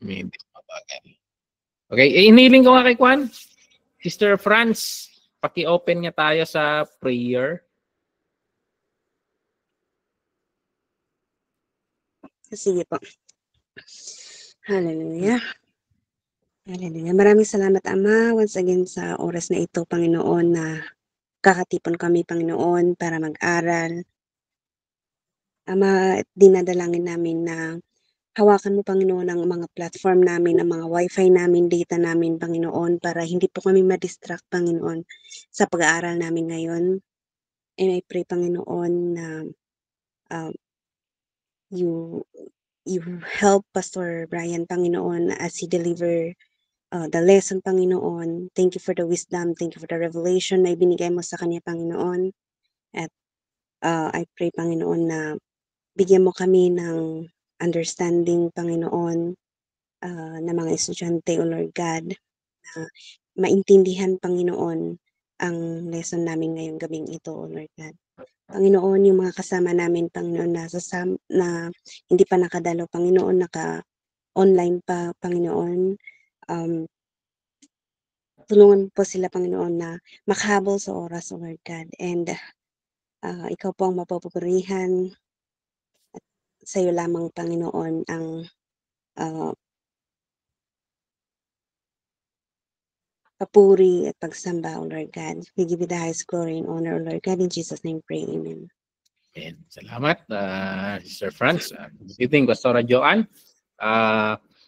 Hindi mabagal. Okay, iniling ko nga kay Kwan. Sister Franz, paki-open niya tayo sa prayer. Sige po. Hallelujah. Hallelujah. Maraming salamat, Ama, once again sa oras na ito, Panginoon, na kakatipon kami, Panginoon, para mag-aral. Ama, dinadalangin namin na hawakan mo, Panginoon, ang mga platform namin, ang mga wifi namin, data namin, Panginoon, para hindi po kami ma-distract, Panginoon, sa pag-aaral namin ngayon. And I pray, Panginoon, na you help Pastor Brian, Panginoon, as he deliver the lesson, Panginoon. Thank you for the wisdom. Thank you for the revelation na ibinigay mo sa kanya, Panginoon. At I pray, Panginoon, na bigyan mo kami ng understanding, Panginoon, na mga estudyante, O Lord God, na maintindihan, Panginoon, ang lesson namin ngayong gabing ito, O Lord God. Panginoon, yung mga kasama namin, Panginoon, na hindi pa nakadalo, Panginoon, naka-online pa, Panginoon. Tulungan po sila, Panginoon, na makahabol sa oras, O Lord God. And ikaw po ang mapapupurihan. At sa iyo lamang, Panginoon, ang papuri at pagsamba, O Lord God. We give you the highest glory and honor, O Lord God. In Jesus' name, pray. Amen. Amen. Salamat, Sir Franz. Good evening, Pastora Joanne.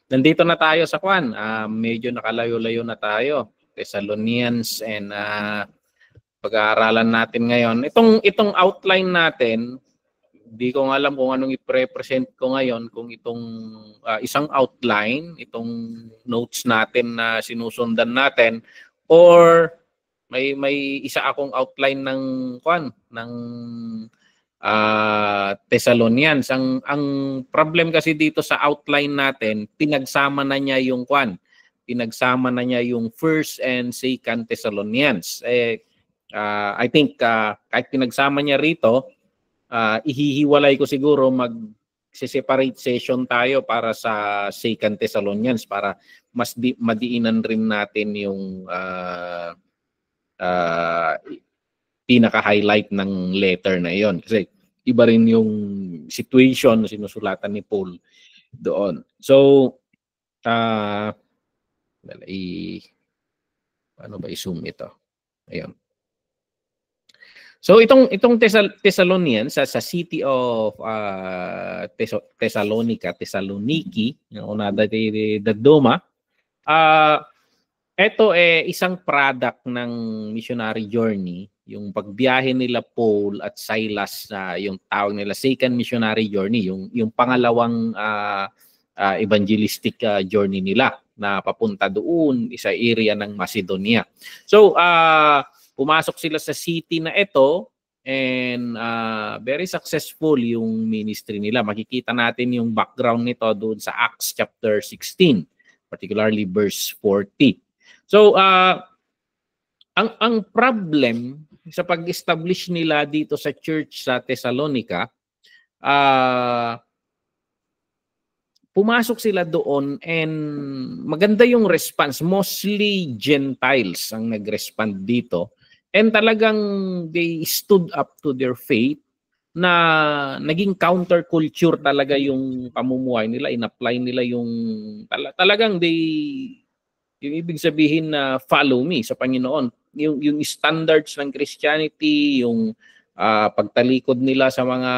Nandito na tayo sa Kwan. Medyo nakalayo-layo na tayo. Thessalonians and pag-aaralan natin ngayon. Itong outline natin, hindi ko alam kung anong i-present ko ngayon, kung itong isang outline, itong notes natin na sinusundan natin, or may isa akong outline ng Kwan, ng Thessalonians. Ang problem kasi dito sa outline natin, pinagsama na niya yung Kwan. Pinagsama na niya yung 1st and 2nd Thessalonians. I think kahit pinagsama niya rito, ihihiwalay ko siguro mag-separate session tayo para sa 2nd Thessalonians para mas madiinan rin natin yung pinaka-highlight ng letter na yon. Kasi iba rin yung situation na sinusulatan ni Paul doon. So, paano ba i-zoom ito? Ayun. So itong Thessalonians sa city of Thessaloniki, the Doma, ito isang product ng missionary journey, yung pagbiyahe nila Paul at Silas, yung tawag nila second missionary journey, yung pangalawang evangelistic journey nila na papunta doon sa area ng Macedonia. So pumasok sila sa city na ito and very successful yung ministry nila. Makikita natin yung background nito doon sa Acts chapter 16, particularly verse 40. So ang problem sa pag-establish nila dito sa church sa Thessalonica, pumasok sila doon and maganda yung response. Mostly Gentiles ang nag-respond dito. And talagang they stood up to their faith na naging counterculture talaga yung pamumuhay nila. In-apply nila yung talagang yung ibig sabihin na follow me sa Panginoon. Yung standards ng Christianity, yung pagtalikod nila sa mga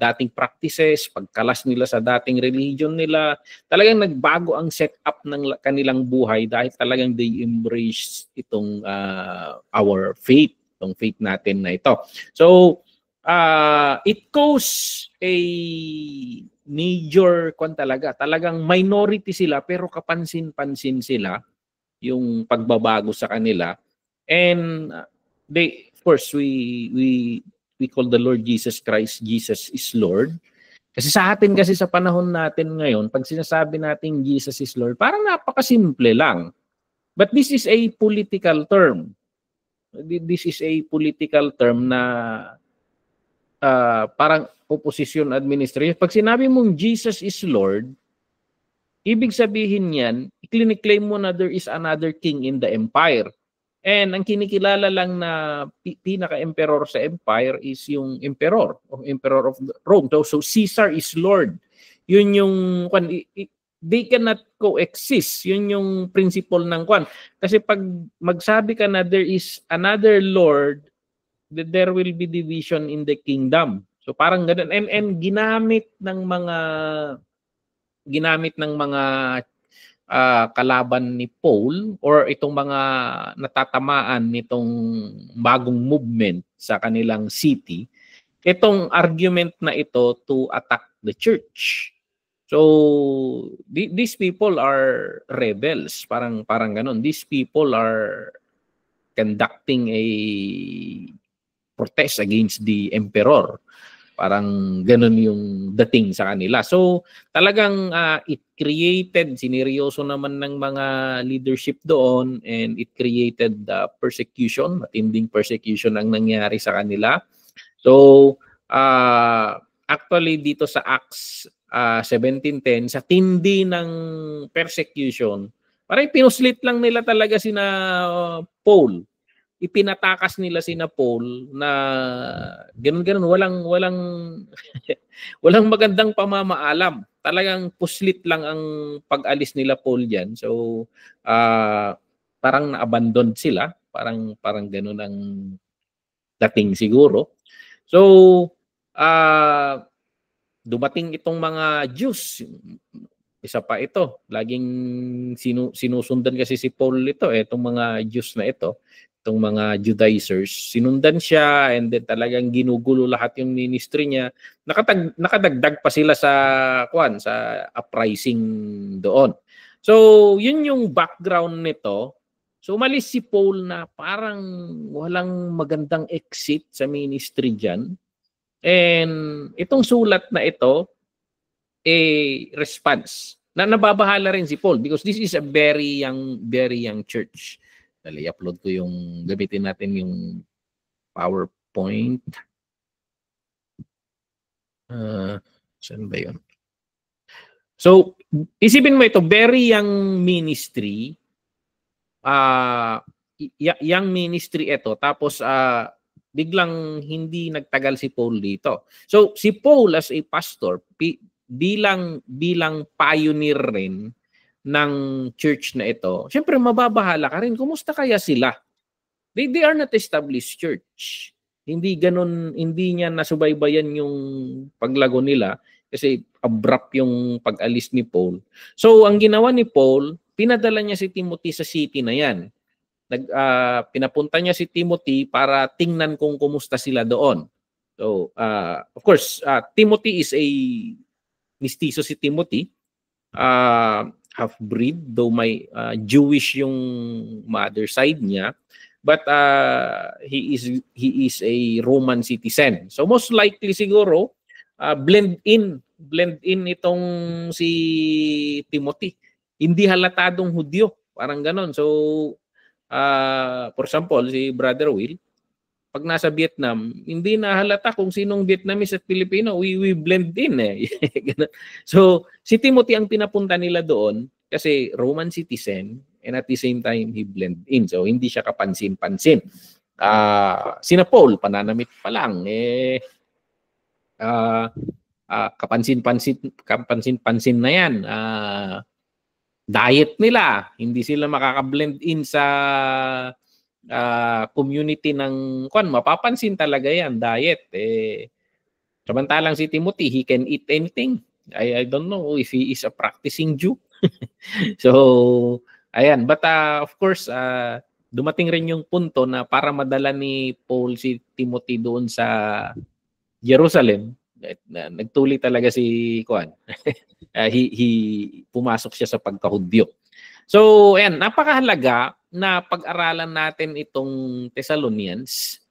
dating practices, pagkalas nila sa dating religion nila, talagang nagbago ang setup ng kanilang buhay dahil talagang they embrace itong our faith, itong faith natin na ito. So, it caused a major talagang minority sila pero kapansin-pansin sila yung pagbabago sa kanila. And they, of course, we call the Lord Jesus Christ, Jesus is Lord. Kasi sa atin kasi sa panahon natin ngayon, pag sinasabi natin Jesus is Lord, parang napakasimple lang. But this is a political term. This is a political term na parang opposition administration. Pag sinabi mong Jesus is Lord, ibig sabihin niyan, i-claim mo na there is another king in the empire. And ang kinikilala lang na pinaka-emperor sa empire is yung emperor of Rome. So Caesar is Lord. Yun yung they cannot coexist. Yun yung principle ng kwan. Kasi pag magsabi ka na there is another Lord, there will be division in the kingdom. So parang ganun. And ginamit ng mga kalaban ni Paul or itong mga natatamaan nitong bagong movement sa kanilang city, itong argument na ito to attack the church. So these people are rebels, parang ganun. These people are conducting a protest against the emperor. Parang ganun yung dating sa kanila. So talagang it created, sineryoso naman ng mga leadership doon, and it created persecution, matinding persecution ang nangyari sa kanila. So actually dito sa Acts 17:10, sa tindi ng persecution, parang pinuslit lang nila talaga sina Paul. Ipinatakas nila sina Paul na ganun-ganun, walang walang magandang pamamaalam. Talagang puslit lang ang pag-alis nila Paul diyan. So parang na-abandon sila, parang ganun ang dating siguro. So dumating itong mga Jews. Isa pa ito, laging sinusundan kasi si Paul ito, itong mga Jews na ito. Itong mga Judaizers, sinundan siya, and then talagang ginugulo lahat yung ministry niya. Nakadagdag pa sila sa uprising doon. So yun yung background nito. So umalis si Paul na parang walang magandang exit sa ministry diyan. And itong sulat na ito response na nababahala rin si Paul, because this is a very young church. I-upload ko yung, gamitin natin yung PowerPoint. Saan ba yun? So, isipin mo ito, very young ministry. Young ministry ito. Tapos, biglang hindi nagtagal si Paul dito. So, si Paul as a pastor, bilang pioneer rin ng church na ito, syempre mababahala ka rin. Kumusta kaya sila? They are not established church. Hindi niya nasubaybayan yung paglago nila kasi abrupt yung pag-alis ni Paul. So ang ginawa ni Paul, pinadala niya si Timothy sa city na yan. Pinapunta niya si Timothy para tingnan kung kumusta sila doon. So of course, Timothy is a mistizo si Timothy. Half-breed, though may Jewish yung mother side niya, but he is a Roman citizen. So most likely siguro blend in itong si Timothy. Hindi halatadong Hudyo, parang ganon. So for example, si Brother Will, pag nasa Vietnam, hindi na halata kung sinong Vietnamese at Filipino. We blend in eh. So, si Timothy ang pinapunta nila doon kasi Roman citizen, and at the same time, he blend in. So, hindi siya kapansin-pansin. Sina Paul, pananamit pa lang. Kapansin-pansin na yan. Diet nila. Hindi sila makaka-blend in sa community ng mapapansin talaga yan, diet. Samantalang si Timothy, he can eat anything. I don't know if he is a practicing Jew. So, ayan. But of course, dumating rin yung punto na para madala ni Paul si Timothy doon sa Jerusalem, nagtuli talaga si Kuan. He pumasok siya sa pagkahudyo. So, ayan, napakahalaga na pag-aralan natin itong Thessalonians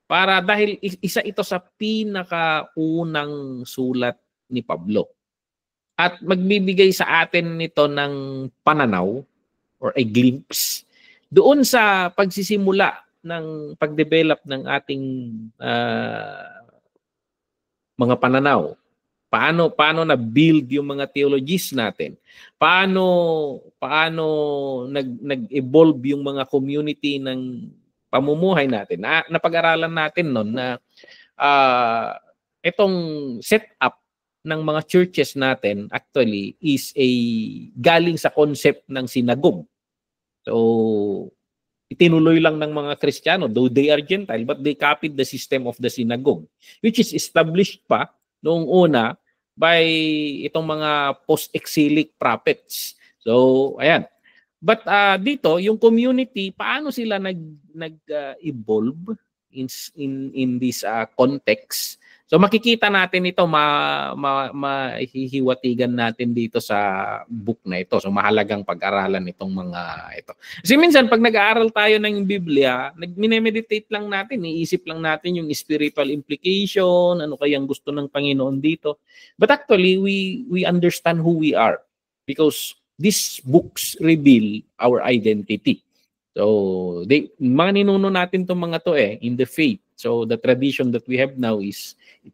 para dahil isa ito sa pinakaunang sulat ni Pablo. At magbibigay sa atin nito ng pananaw or a glimpse doon sa pagsisimula ng pagdevelop ng ating mga pananaw Paano na-build yung mga theologies natin? Paano nag-evolve yung mga community ng pamumuhay natin? Napag-aralan natin noon na itong setup ng mga churches natin actually is galing sa concept ng synagogue. So, itinuloy lang ng mga Kristiyano, though they are Gentile, but they copied the system of the synagogue, which is established pa noong una by itong mga post-exilic prophets. So, ayan. But dito, yung community, paano sila nag-evolve in this context? So makikita natin ito, mahihiwatigan natin dito sa book na ito. So mahalagang pag-aralan itong mga ito. Kasi minsan pag nag-aaral tayo ng Biblia, nag-meditate lang natin, iisip lang natin yung spiritual implication, ano kayang gusto ng Panginoon dito. But actually, we understand who we are because these books reveal our identity. So, mga ninuno natin itong mga to in the faith. So, the tradition that we have now it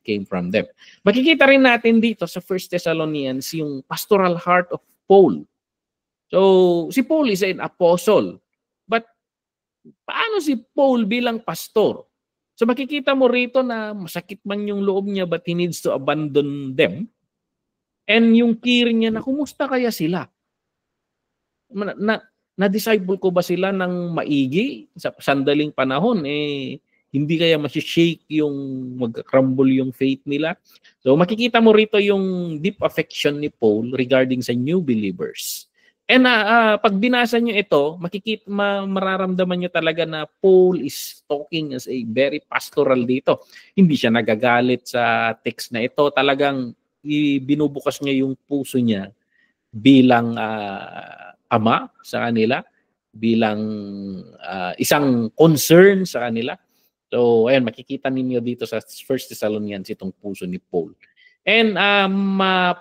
came from them. Makikita rin natin dito sa 1 Thessalonians yung pastoral heart of Paul. So, si Paul is an apostle. But, paano si Paul bilang pastor? So, makikita mo rito na masakit man yung loob niya but he needs to abandon them. And yung care niya na kumusta kaya sila? Na-disciple ko ba sila ng maigi sa sandaling panahon? Hindi kaya masishake yung mag-crumble yung faith nila? So makikita mo rito yung deep affection ni Paul regarding sa new believers. And pag binasa nyo ito, mararamdaman nyo talaga na Paul is talking as a very pastoral dito. Hindi siya nagagalit sa text na ito. Talagang binubukas niya yung puso niya bilang ama sa kanila, bilang isang concern sa kanila. So, ayan, makikita ninyo dito sa 1 Thessalonians itong puso ni Paul. And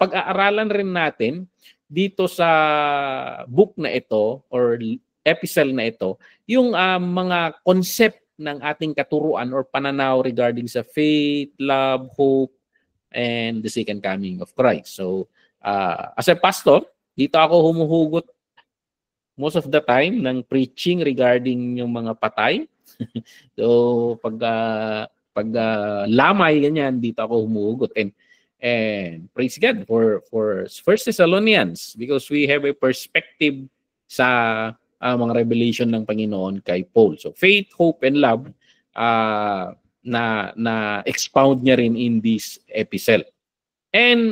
pag-aaralan rin natin dito sa book na ito or epistle na ito, yung mga concept ng ating katuruan or pananaw regarding sa faith, love, hope, and the second coming of Christ. So, as a pastor, dito ako humuhugot most of the time ng preaching regarding yung mga patay. So, pag lamay ganyan, dito ako humuhugot. And praise God for 1 Thessalonians because we have a perspective sa mga revelation ng Panginoon kay Paul. So, faith, hope, and love na expound niya rin in this epistle. And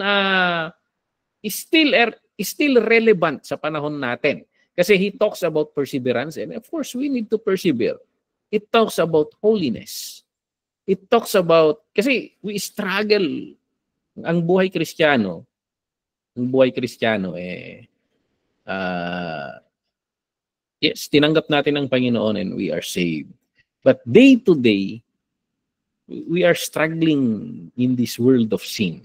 is still relevant sa panahon natin. Kasi he talks about perseverance and of course we need to persevere. It talks about holiness. It talks about, kasi we struggle, ang buhay Kristiyano yes, tinanggap natin ang Panginoon and we are saved. But day to day, we are struggling in this world of sin.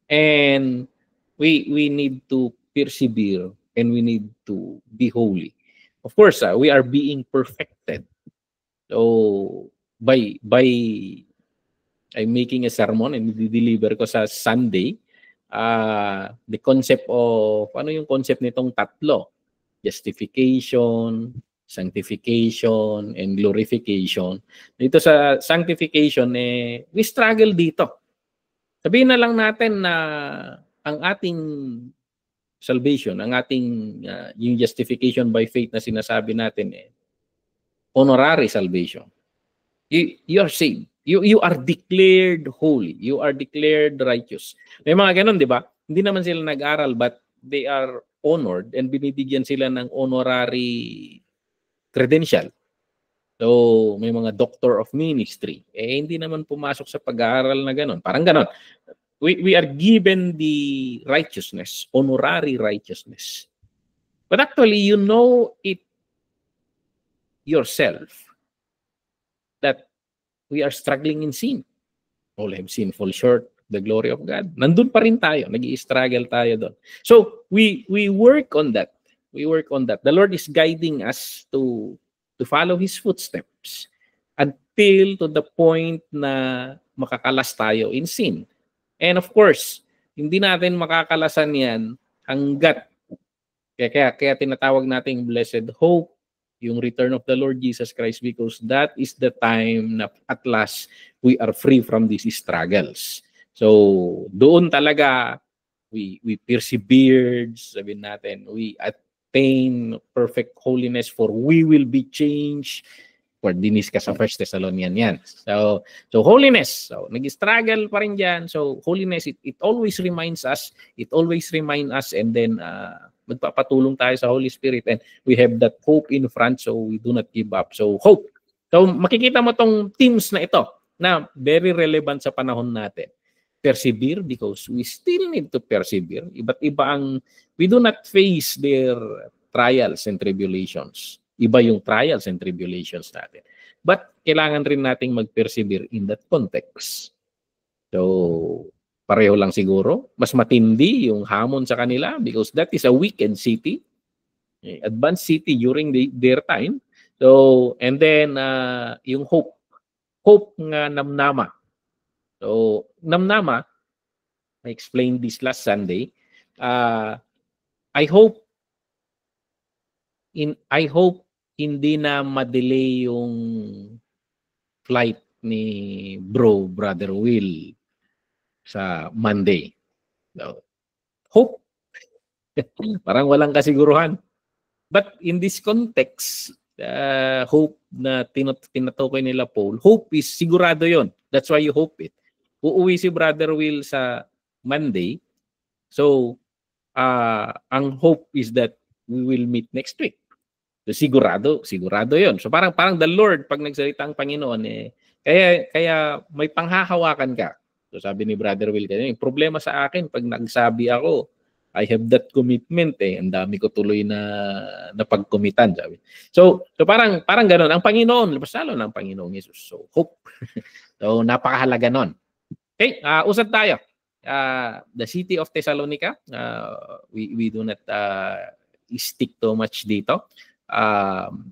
And we need to persevere and we need to be holy. Of course, we are being perfected. So, by I'm making a sermon and i-deliver ko sa Sunday, the concept of, ano yung concept nitong tatlo? Justification, sanctification, and glorification. Dito sa sanctification, we struggle dito. Sabihin na lang natin na ang ating salvation, ang ating yung justification by faith na sinasabi natin, honorary salvation. You are saved. You are declared holy. You are declared righteous. May mga ganun, di ba? Hindi naman sila nag-aral but they are honored and binibigyan sila ng honorary credential. So, may mga doctor of ministry. Hindi naman pumasok sa pag-aaral na ganun. Parang ganun. We are given the righteousness, honorary righteousness. But actually, you know it yourself that we are struggling in sin. All have sinned, fall short the glory of God. Nandun pa rin tayo. Nag-i-struggle tayo doon. So, we work on that. We work on that. The Lord is guiding us to follow His footsteps until to the point na makakalas tayo in sin. And of course, hindi natin makakalasan yan hanggat kaya tinatawag nating blessed hope, yung return of the Lord Jesus Christ, because that is the time na at last we are free from these struggles. So doon talaga we persevered, sabihin natin, we attain perfect holiness, for we will be changed. For dinis ka sa 1 Thessalonians yan. So holiness. So nag-struggle pa rin diyan. So holiness, it always reminds us, and then magpapatulong tayo sa Holy Spirit, and we have that hope in front, so we do not give up. So hope. So makikita mo tong themes na ito na very relevant sa panahon natin. Persevere, because we still need to persevere. Iba't iba ang, we do not face their trials and tribulations. Iba yung trials and tribulations natin. But kailangan rin nating mag-persevere in that context. So, pareho lang siguro. Mas matindi yung hamon sa kanila because that is a weakened city, advanced city during their time. So, and then yung hope nga namnama. So, namnama, I explained this last Sunday. I hope hindi na ma-delay yung flight ni Brother Will sa Monday. So, hope. Parang walang kasiguruhan. But in this context, hope na tinatukoy nila Paul, hope is sigurado yon. That's why you hope it. Uuwi si Brother Will sa Monday. So, ang hope is that we will meet next week. So, sigurado yon. So parang the Lord, pag nagsalita ang Panginoon, kaya may panghahawakan ka. So sabi ni Brother Will, yung problema sa akin, pag nagsabi ako, I have that commitment ang dami ko tuloy na pagkomitan, sabi. So parang ganoon ang Panginoon, labas lalo ng Panginoong Hesus. So hope. So napakahalaga nun. Okay, usad tayo. The city of Thessalonica, we do not stick too much dito.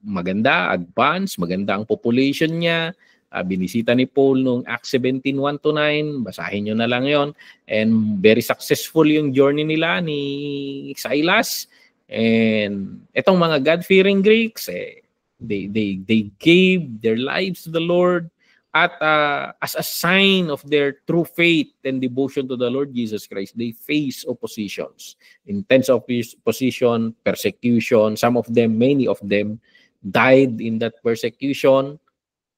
Maganda, advanced, maganda ang population niya. Binisita ni Paul noong Acts 17:1-9, basahin nyo na lang yon. And very successful yung journey nila ni Silas. And itong mga God-fearing Greeks, they gave their lives to the Lord at as a sign of their true faith and devotion to the Lord Jesus Christ. They face oppositions, intense opposition, persecution. Many of them died in that persecution.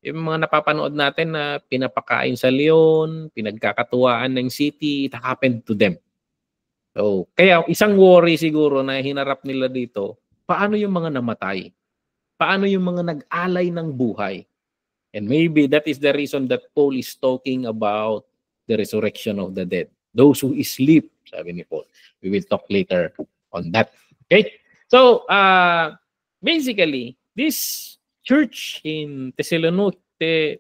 Yung mga napapanood natin na pinapakain sa leon, pinagkakatuwaan ng city, it happened to them. So, kaya isang worry siguro na hinarap nila dito, paano yung mga namatay? Paano yung mga nag-alay ng buhay? And maybe that is the reason that Paul is talking about the resurrection of the dead. Those who sleep, sabi ni Paul. We will talk later on that. Okay? So, basically, this church in Thessaloniki.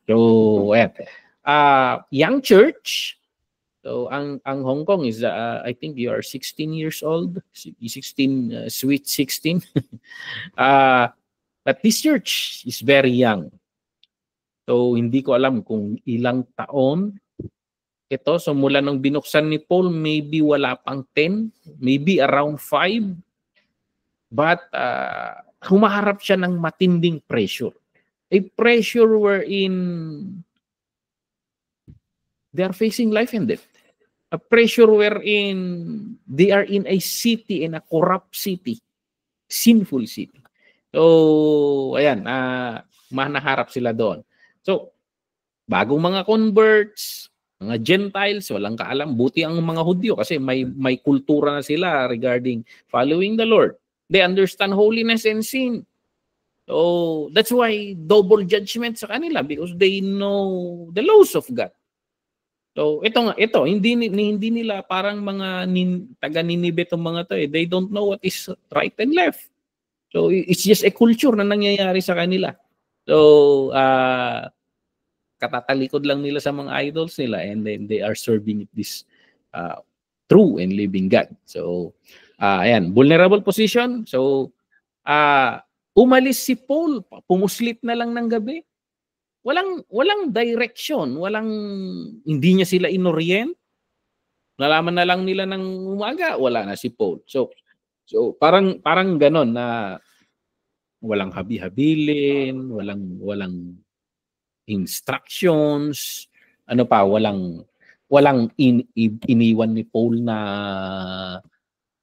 So, ayan. Young church. So, ang Hong Kong is, I think you are 16 years old. 16, sweet 16. But this church is very young. So, hindi ko alam kung ilang taon ito. So, mula nung binuksan ni Paul, maybe wala pang 10, maybe around 5. But humaharap siya ng matinding pressure. A pressure wherein they are facing life and death. A pressure wherein they are in a city, in a corrupt city, sinful city. So, ayan, manaharap sila doon. So, bagong mga converts, mga Gentiles, walang kaalam. Buti ang mga Hudyo kasi may kultura na sila regarding following the Lord. They understand holiness and sin. So, that's why double judgment sa kanila because they know the laws of God. So, ito hindi nila parang mga taga-Ninive itong mga to. They don't know what is right and left. So, it's just a culture na nangyayari sa kanila. So, katatalikod lang nila sa mga idols nila and then they are serving this true and living God. So, ayan, vulnerable position. So, umalis si Paul, pumuslit na lang ng gabi. walang direction, hindi niya sila inorient. Nalaman na lang nila ng umaga, wala na si Paul. So parang ganon na walang habi-habilin, walang instructions, walang iniwan ni Paul na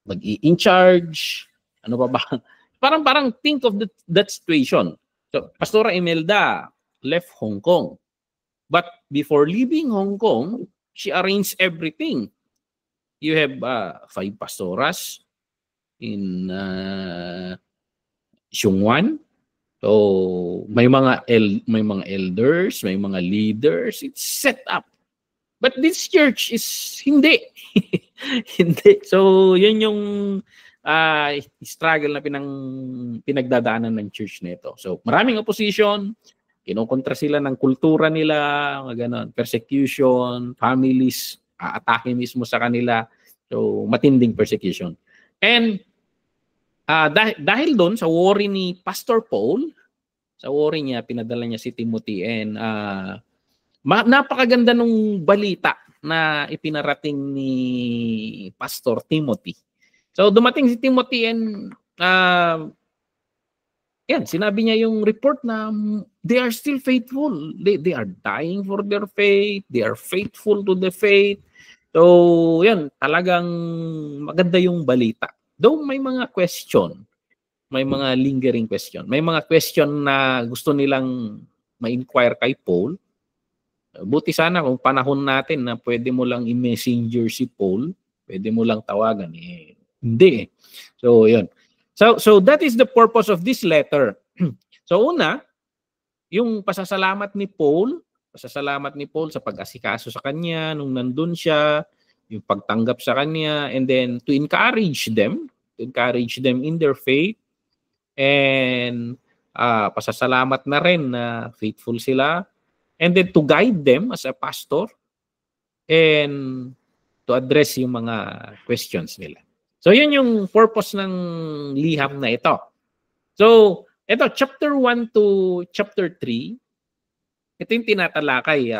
mag-i-in charge. Ano pa ba? Parang think of that situation. So, Pastora Imelda left Hong Kong. But before leaving Hong Kong, she arranged everything. You have 5 pastoras in Xiongwan. So may mga elders, may mga leaders. It's set up. But this church is hindi. Hindi. So yun yung struggle na pinagdadaanan ng church nito. So maraming opposition, kinukontra sila ng kultura nila, ganon, persecution, families aatake mismo sa kanila. So matinding persecution. And dahil doon sa worry ni Pastor Paul, sa worry niya, pinadala niya si Timothy, and napakaganda nung balita na ipinarating ni Pastor Timothy. So dumating si Timothy, and sinabi niya yung report na they are still faithful. They are dying for their faith. They are faithful to the faith. So yan, talagang maganda yung balita. Though may mga question, may mga lingering question, may mga question na gusto nilang ma-inquire kay Paul. Buti sana kung panahon natin na pwede mo lang i-messenger si Paul, pwede mo lang tawagan. Hindi. So, yun. So that is the purpose of this letter. So, una, yung pasasalamat ni Paul sa pag-asikaso sa kanya nung nandun siya, yung pagtanggap sa kanya, and then to encourage them in their faith, and pasasalamat na rin na faithful sila, and then to guide them as a pastor, and to address yung mga questions nila. So yun yung purpose ng liham na ito. So ito, chapter 1 to chapter 3, ito yung tinatalakay.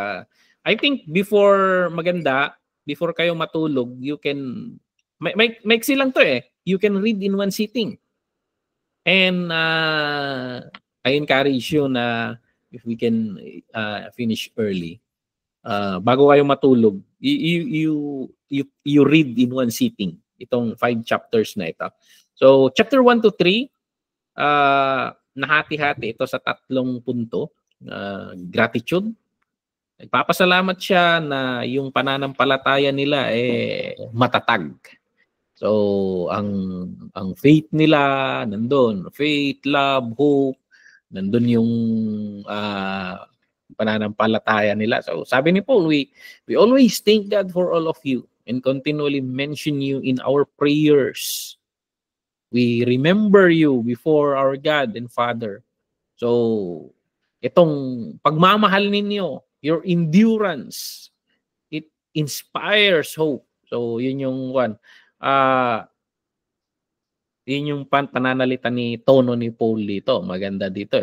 I think before kayo matulog, you can, maiksi lang to you can read in one sitting. And I encourage you na if we can finish early, bago kayo matulog, you read in one sitting itong 5 chapters na ito. So chapter 1 to 3, nahati-hati ito sa 3 punto. Gratitude. Nagpapasalamat siya na yung pananampalataya nila matatag. So ang faith nila nandun, faith, love, hope, nandun yung pananampalataya nila. So sabi ni Paul, we always thank God for all of you and continually mention you in our prayers. We remember you before our God and Father. So itong pagmamahal ninyo, your endurance, it inspires hope. So yun yung one. Yun yung pananalita ni tono ni Paul dito. Maganda dito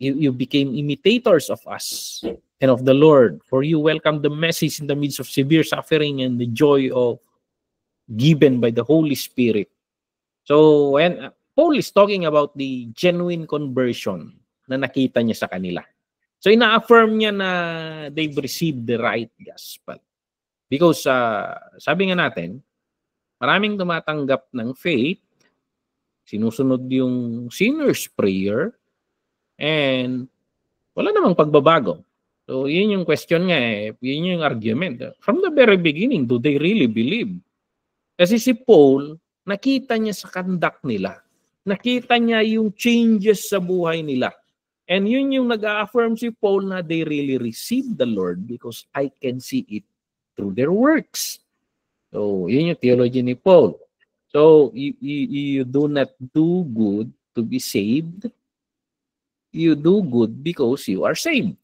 You became imitators of us and of the Lord, for you welcomed the message in the midst of severe suffering and the joy of given by the Holy Spirit. So when Paul is talking about the genuine conversion na nakita niya sa kanila. So ina-affirm niya na they've received the right gospel. Because sabi nga natin, maraming tumatanggap ng faith, sinusunod yung sinner's prayer, and wala namang pagbabago. So yun yung question nga yun yung argument. From the very beginning, do they really believe? Kasi si Paul, nakita niya sa conduct nila. Nakita niya yung changes sa buhay nila. And yun yung nag-affirm si Paul na they really received the Lord because I can see it through their works. So, yun yung theology ni Paul. So, you do not do good to be saved. You do good because you are saved.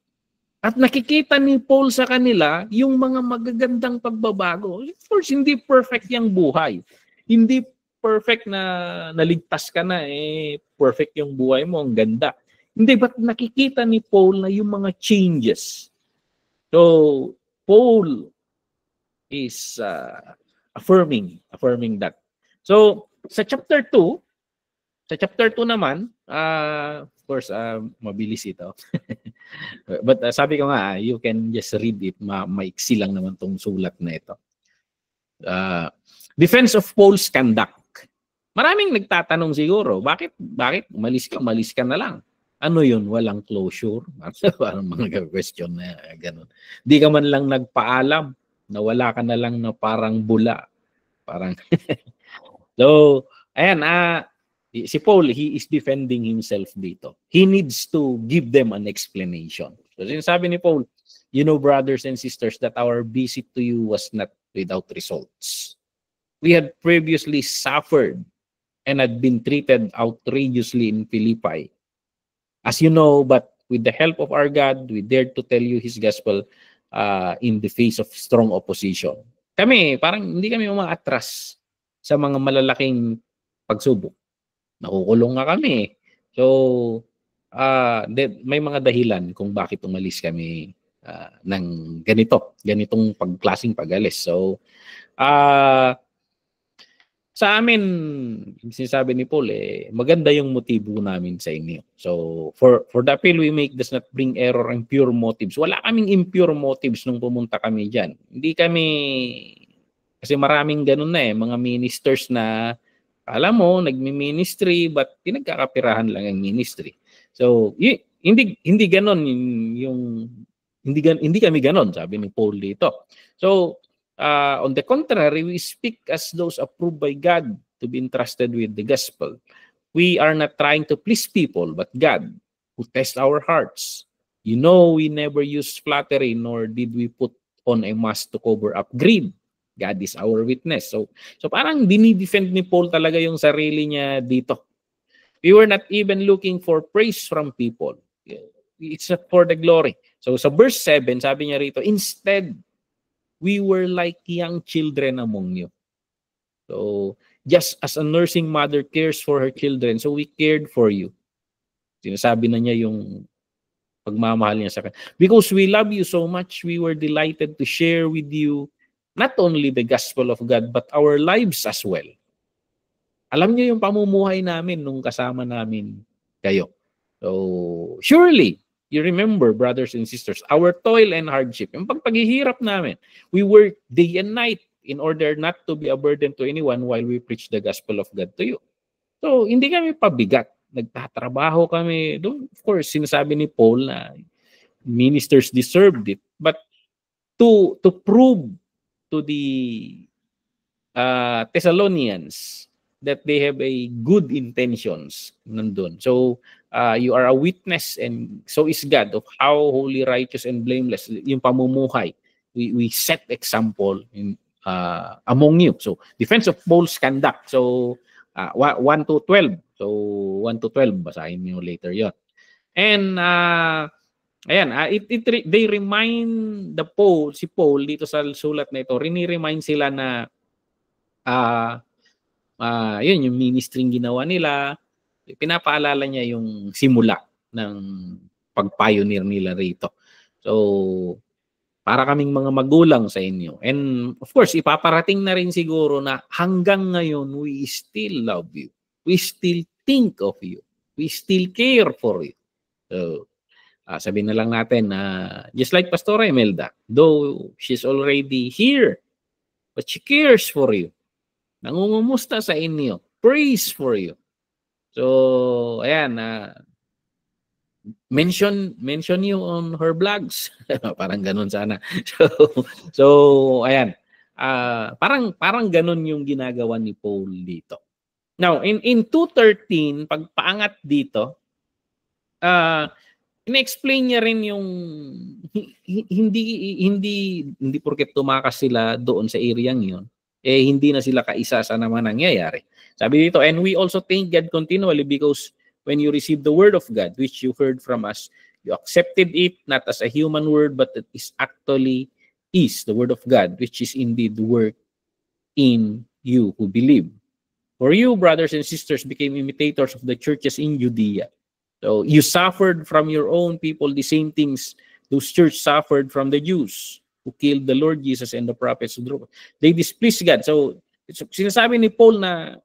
At nakikita ni Paul sa kanila yung mga magagandang pagbabago. Of course, hindi perfect yung buhay. Hindi perfect na naligtas ka na, perfect yung buhay mo, ang ganda. Hindi, but nakikita ni Paul na yung mga changes. So, Paul is affirming that. So, sa chapter 2 naman, of course, mabilis ito. But sabi ko nga, you can just read it. Maiksi lang naman tong sulat na ito. Defense of Paul's conduct. Maraming nagtatanong siguro, bakit umalis ka na lang? Ano yun? Walang closure? Parang mga question na gano'n. Di ka man lang nagpaalam na wala ka na lang na parang bula. Parang so, ayan, si Paul, he is defending himself dito. He needs to give them an explanation. So, sinasabi ni Paul, you know, brothers and sisters, that our visit to you was not without results. We had previously suffered and had been treated outrageously in Philippi. As you know, but with the help of our God, we dared to tell you His gospel in the face of strong opposition. Kami, parang hindi kami umaatras sa mga malalaking pagsubok. Nakukulong nga kami. So, may mga dahilan kung bakit umalis kami ng ganitong pagklaseng pag-alis. So, sa amin, sinasabi ni Paul, maganda yung motibo namin sa inyo. So, for the appeal we make does not bring error and impure motives. Wala kaming impure motives nung pumunta kami dyan. Hindi kami, kasi maraming ganun na mga ministers na, alam mo, nagmi-ministry, but pinagkakapirahan lang ang ministry. So, hindi ganon hindi kami ganon, sabi ni Paul dito. So, on the contrary, we speak as those approved by God to be entrusted with the gospel. We are not trying to please people, but God, who tests our hearts. You know, we never use flattery, nor did we put on a mask to cover up greed. God is our witness. So parang dinidefend ni Paul talaga yung sarili niya dito. We were not even looking for praise from people. It's for the glory. So sa verse 7, sabi niya rito, instead, we were like young children among you. So, just as a nursing mother cares for her children, so we cared for you. Sinasabi na niya yung pagmamahal niya sa kanya. Because we love you so much, we were delighted to share with you not only the gospel of God, but our lives as well. Alam niyo yung pamumuhay namin nung kasama namin kayo. So, surely, you remember, brothers and sisters, our toil and hardship, yung paghihirap namin, we work day and night in order not to be a burden to anyone while we preach the gospel of God to you. So, hindi kami pabigat. Nagtatrabaho kami. Of course, sinasabi ni Paul na ministers deserved it. But to prove to the Thessalonians that they have a good intentions nandun. So, you are a witness and so is God of how holy, righteous, and blameless yung pamumuhay. We set example in, among you. So, defense of Paul's conduct. So, 1 to 12. So, 1 to 12, basahin niyo later yon. And, ayan, they remind si Paul dito sa sulat na ito, rini-remind sila na yun, yung ministering ginawa nila, pinapaalala niya yung simula ng pag-pioneer nila rito. So, para kaming mga magulang sa inyo. And of course, ipaparating na rin siguro na hanggang ngayon, we still love you. We still think of you. We still care for you. So, sabihin na lang natin na just like Pastor Imelda, though she's already here, but she cares for you. Nangungumusta sa inyo. Prays for you. So, ayan, mention you on her blogs. Parang ganun sana. So ayan. Parang ganun yung ginagawa ni Paul dito. Now, in 2:13, pagpaangat dito, in-explain niya rin yung hindi porket tumakas sila doon sa area-ng yun, hindi na sila kaisa sa naman nangyayari. Sabi dito, and we also thank God continually because when you received the word of God, which you heard from us, you accepted it not as a human word, but it is actually the word of God, which is indeed the work in you who believe. For you, brothers and sisters, became imitators of the churches in Judea So you suffered from your own people the same things those church suffered from the Jews who killed the Lord Jesus and the prophets. They displeased God. So sinasabi ni Paul na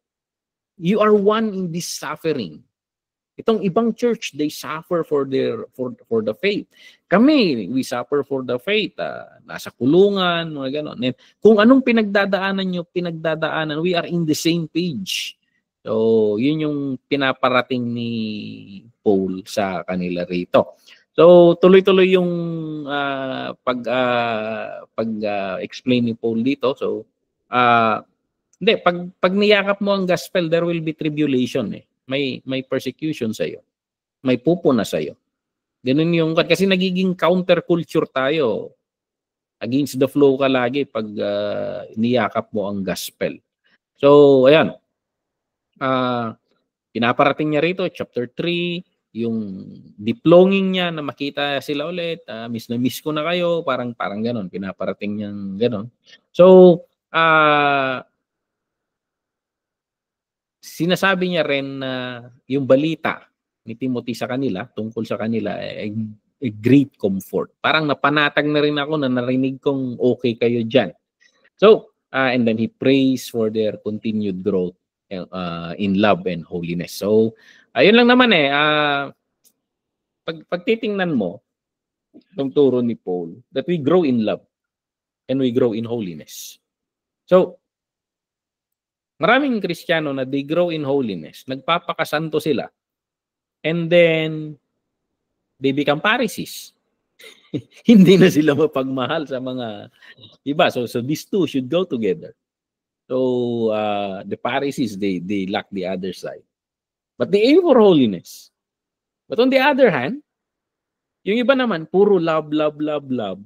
you are one in this suffering. Itong ibang church, they suffer for the faith. Kami, we suffer for the faith. Nasa kulungan, mga ganon. And kung anong pinagdadaanan nyo, we are in the same page. So, yun yung pinaparating ni Paul sa kanila rito. So, tuloy-tuloy yung pag-explain ni Paul dito. So, hindi, pag niyakap mo ang gospel, there will be tribulation eh. May persecution sa iyo. May pupuna sa iyo. Ganun yung kasi nagiging counterculture tayo. Against the flow ka lagi pag niyakap mo ang gospel. So, ayan. Pinaparating niya rito, chapter 3, yung deep longing niya na makita sila ulit. Miss na miss ko na kayo. Parang ganun. Pinaparating niyang ganun. So, sinasabi niya rin na yung balita ni Timothy sa kanila, tungkol sa kanila, ay great comfort. Parang napanatag na rin ako na narinig kong okay kayo dyan. So, and then he prays for their continued growth in love and holiness. So, ayun lang naman eh. Pag titingnan mo, itong turo ni Paul, that we grow in love and we grow in holiness. So, maraming Kristiyano na they grow in holiness, nagpapakasanto sila, and then they become Pharisees. Hindi na sila mapagmahal sa mga iba. So these two should go together. So the Pharisees, they lack the other side. But they aim for holiness. But on the other hand, yung iba naman, puro love, love, love, love,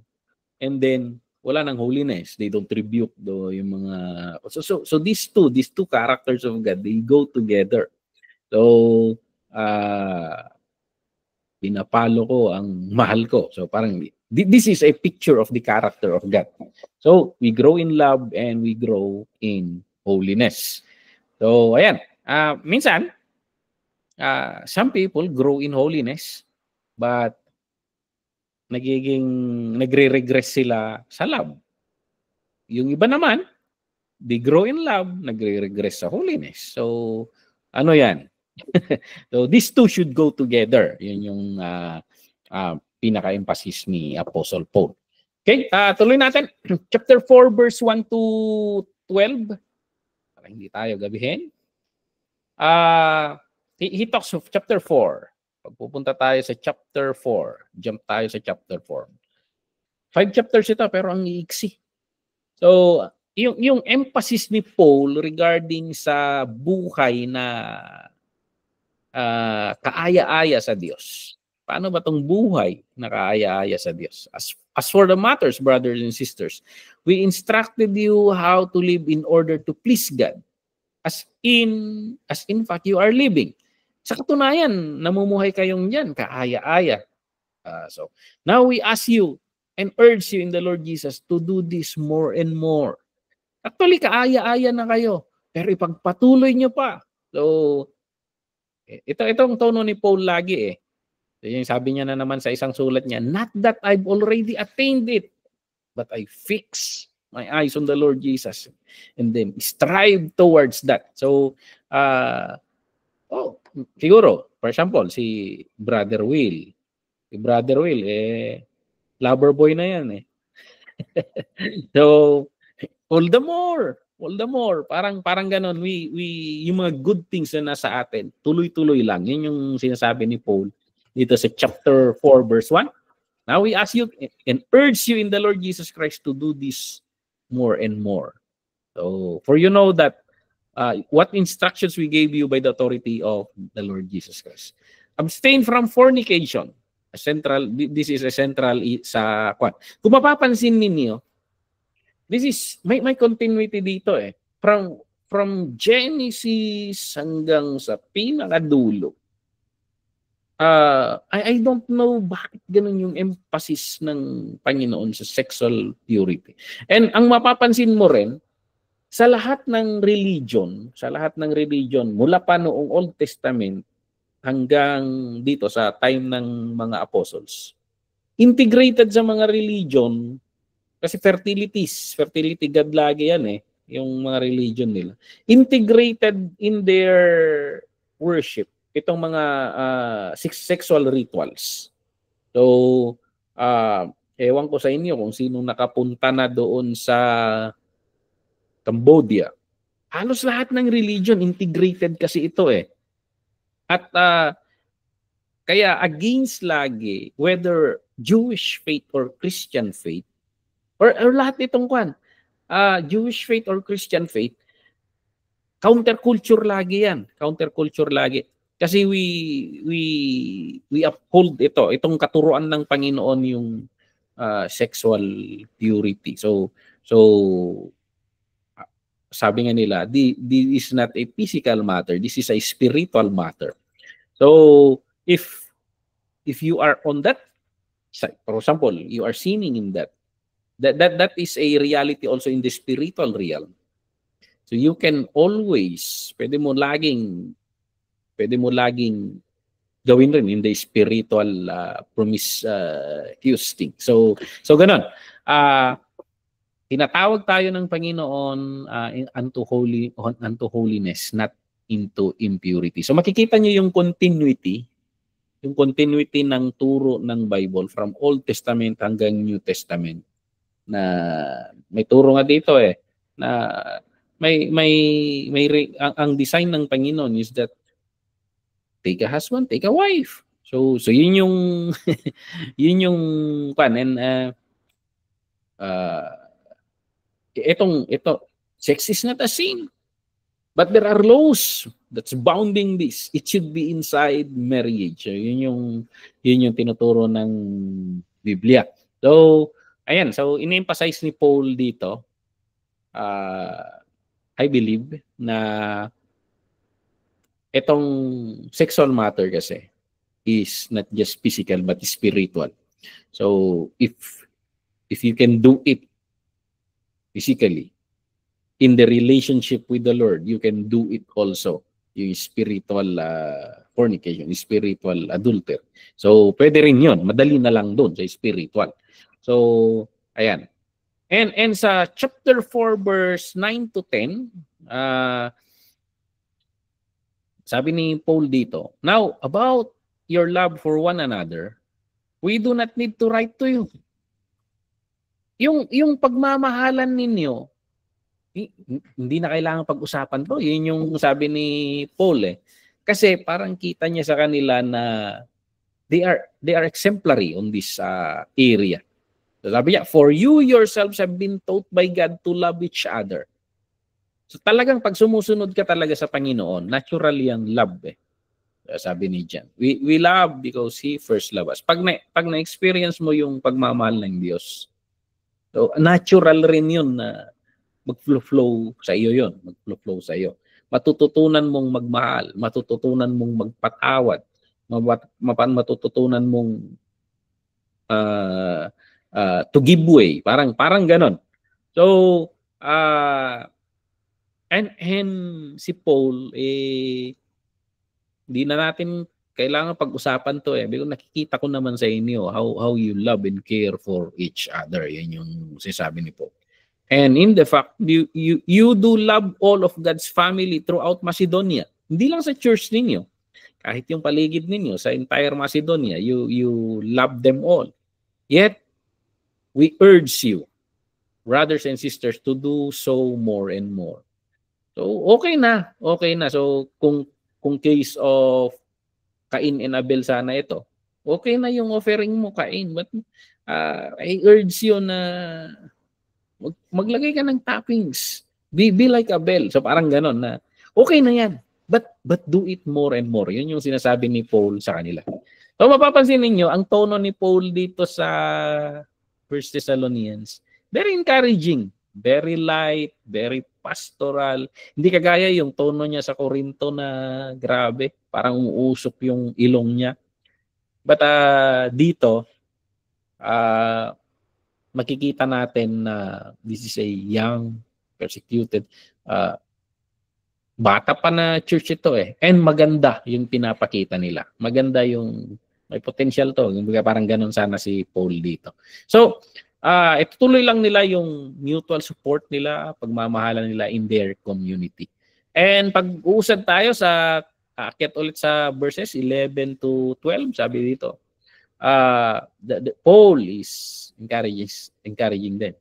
and then wala nang holiness. They don't rebuke yung mga so these two characters of God, they go together. So pinapalo ko ang mahal ko. So parang this is a picture of the character of God. So we grow in love and we grow in holiness. So ayan, minsan some people grow in holiness but nagre-regress sila sa love. Yung iba naman, they grow in love, nagre-regress sa holiness. So, ano yan? So, these two should go together. Yun yung pinaka-emphasis ni Apostle Paul. Okay, tuloy natin. Chapter 4, verse 1 to 12. Para hindi tayo gabihin. He talks of chapter 4. Pagpupunta tayo sa chapter 4, jump tayo sa chapter 4. 5 chapters ito pero ang iiksi. So, yung emphasis ni Paul regarding sa buhay na kaaya-aya sa Diyos. Paano ba tong buhay na kaaya-aya sa Diyos? As for the matters, brothers and sisters, we instructed you how to live in order to please God. As in fact you are living. Sa katunayan, namumuhay kayong diyan, kaaya-aya. So, now we ask you and urge you in the Lord Jesus to do this more and more. Actually, kaaya-aya na kayo, pero ipagpatuloy nyo pa. So, itong tono ni Paul lagi eh. So, yung sabi niya na naman sa isang sulat niya, not that I've already attained it, but I fix my eyes on the Lord Jesus and then strive towards that. So, siguro, for example, si Brother Will. Si Brother Will, lover boy na yan eh. So, all the more. Parang ganun, yung mga good things na nasa atin, tuloy-tuloy lang. Yun yung sinasabi ni Paul dito sa chapter 4, verse 1. Now we ask you and urge you in the Lord Jesus Christ to do this more and more. So, for you know that what instructions we gave you by the authority of the Lord Jesus Christ. Abstain from fornication. This is a central sa kwan. Kung mapapansin ninyo, this is may continuity dito eh. From Genesis hanggang sa pinakadulo. I don't know bakit ganun yung emphasis ng Panginoon sa sexual purity. And ang mapapansin mo rin, sa lahat ng religion, mula pa noong Old Testament hanggang dito sa time ng mga apostles. Integrated sa mga religion, kasi fertility god lagi yan yung mga religion nila. Integrated in their worship, itong mga sexual rituals. So, ewan ko sa inyo kung sino nakapunta na doon sa Cambodia. Halos lahat ng religion integrated kasi ito At kaya against lagi whether Jewish faith or Christian faith or lahat itong Jewish faith or Christian faith, counterculture lagi yan. Counterculture lagi. Kasi we uphold itong katuruan ng Panginoon yung sexual purity. So sabi nga nila, this is not a physical matter, this is a spiritual matter. So if you are on that side, for example, you are sinning in that is a reality also in the spiritual realm. So you can always, pwede mo laging gawin rin in the spiritual promiscuous thing. So ganun. Tinatawag tayo ng Panginoon unto holiness, not into impurity. So makikita niyo yung continuity ng turo ng Bible from Old Testament hanggang New Testament. Na may turo nga dito na ang design ng Panginoon is that take a husband, take a wife. So yun yung yun yung ito sex is not a sin, but there are laws that's bounding this. It should be inside marriage. So, yun yung tinuturo ng Biblia. So ayan, so in-emphasize ni Paul dito, I believe na itong sexual matter kasi is not just physical but spiritual. So if you can do it physically in the relationship with the Lord, you can do it also yung spiritual fornication, spiritual adultery. So pwede rin yun, madali na lang doon sa spiritual. So ayan. And sa chapter 4 verse 9 to 10, sabi ni Paul dito, now about your love for one another, we do not need to write to you. Yung pagmamahalan ninyo, hindi na kailangan pag-usapan to. Yun yung sabi ni Paul Kasi parang kita niya sa kanila na they are exemplary on this area. So sabi niya, for you yourselves have been taught by God to love each other. So talagang pag sumusunod ka talaga sa Panginoon, naturally ang love Sabi ni John. We love because He first loved us. Pag na-experience mo yung pagmamahal ng Diyos, so natural rin yun na mag-flow sa iyo yun. Mag-flow sa iyo. Matututunan mong magmahal, matututunan mong magpatawad, matututunan mong to give way. Parang ganon. So, and si Paul, hindi na natin kailangan pag-usapan to Because nakikita ko naman sa inyo how you love and care for each other. Yan yung sinasabi ni Paul. And in the fact, you do love all of God's family throughout Macedonia. Hindi lang sa church ninyo. Kahit yung paligid ninyo, sa entire Macedonia, you love them all. Yet, we urge you, brothers and sisters, to do so more and more. So, okay na. So, kung case of Cain and Abel sana ito, okay na yung offering mo, Cain. But I urge you na maglagay ka ng toppings. Be like Abel. So parang ganon na, okay na yan. But do it more and more. Yun yung sinasabi ni Paul sa kanila. So mapapansin ninyo, ang tono ni Paul dito sa 1 Thessalonians, very encouraging. Very light, very pastoral. Hindi kagaya yung tono niya sa Corinto na grabe. Parang umuusok yung ilong niya. But dito, makikita natin na this is a young, persecuted Bata pa na church ito eh. And maganda yung pinapakita nila. Maganda yung may potential to. Parang ganun sana si Paul dito. So, itutuloy lang nila yung mutual support nila, pagmamahalan nila in their community. And pag-uusad tayo sa aakyat ulit sa verses 11 to 12, sabi dito, Paul is encouraging them.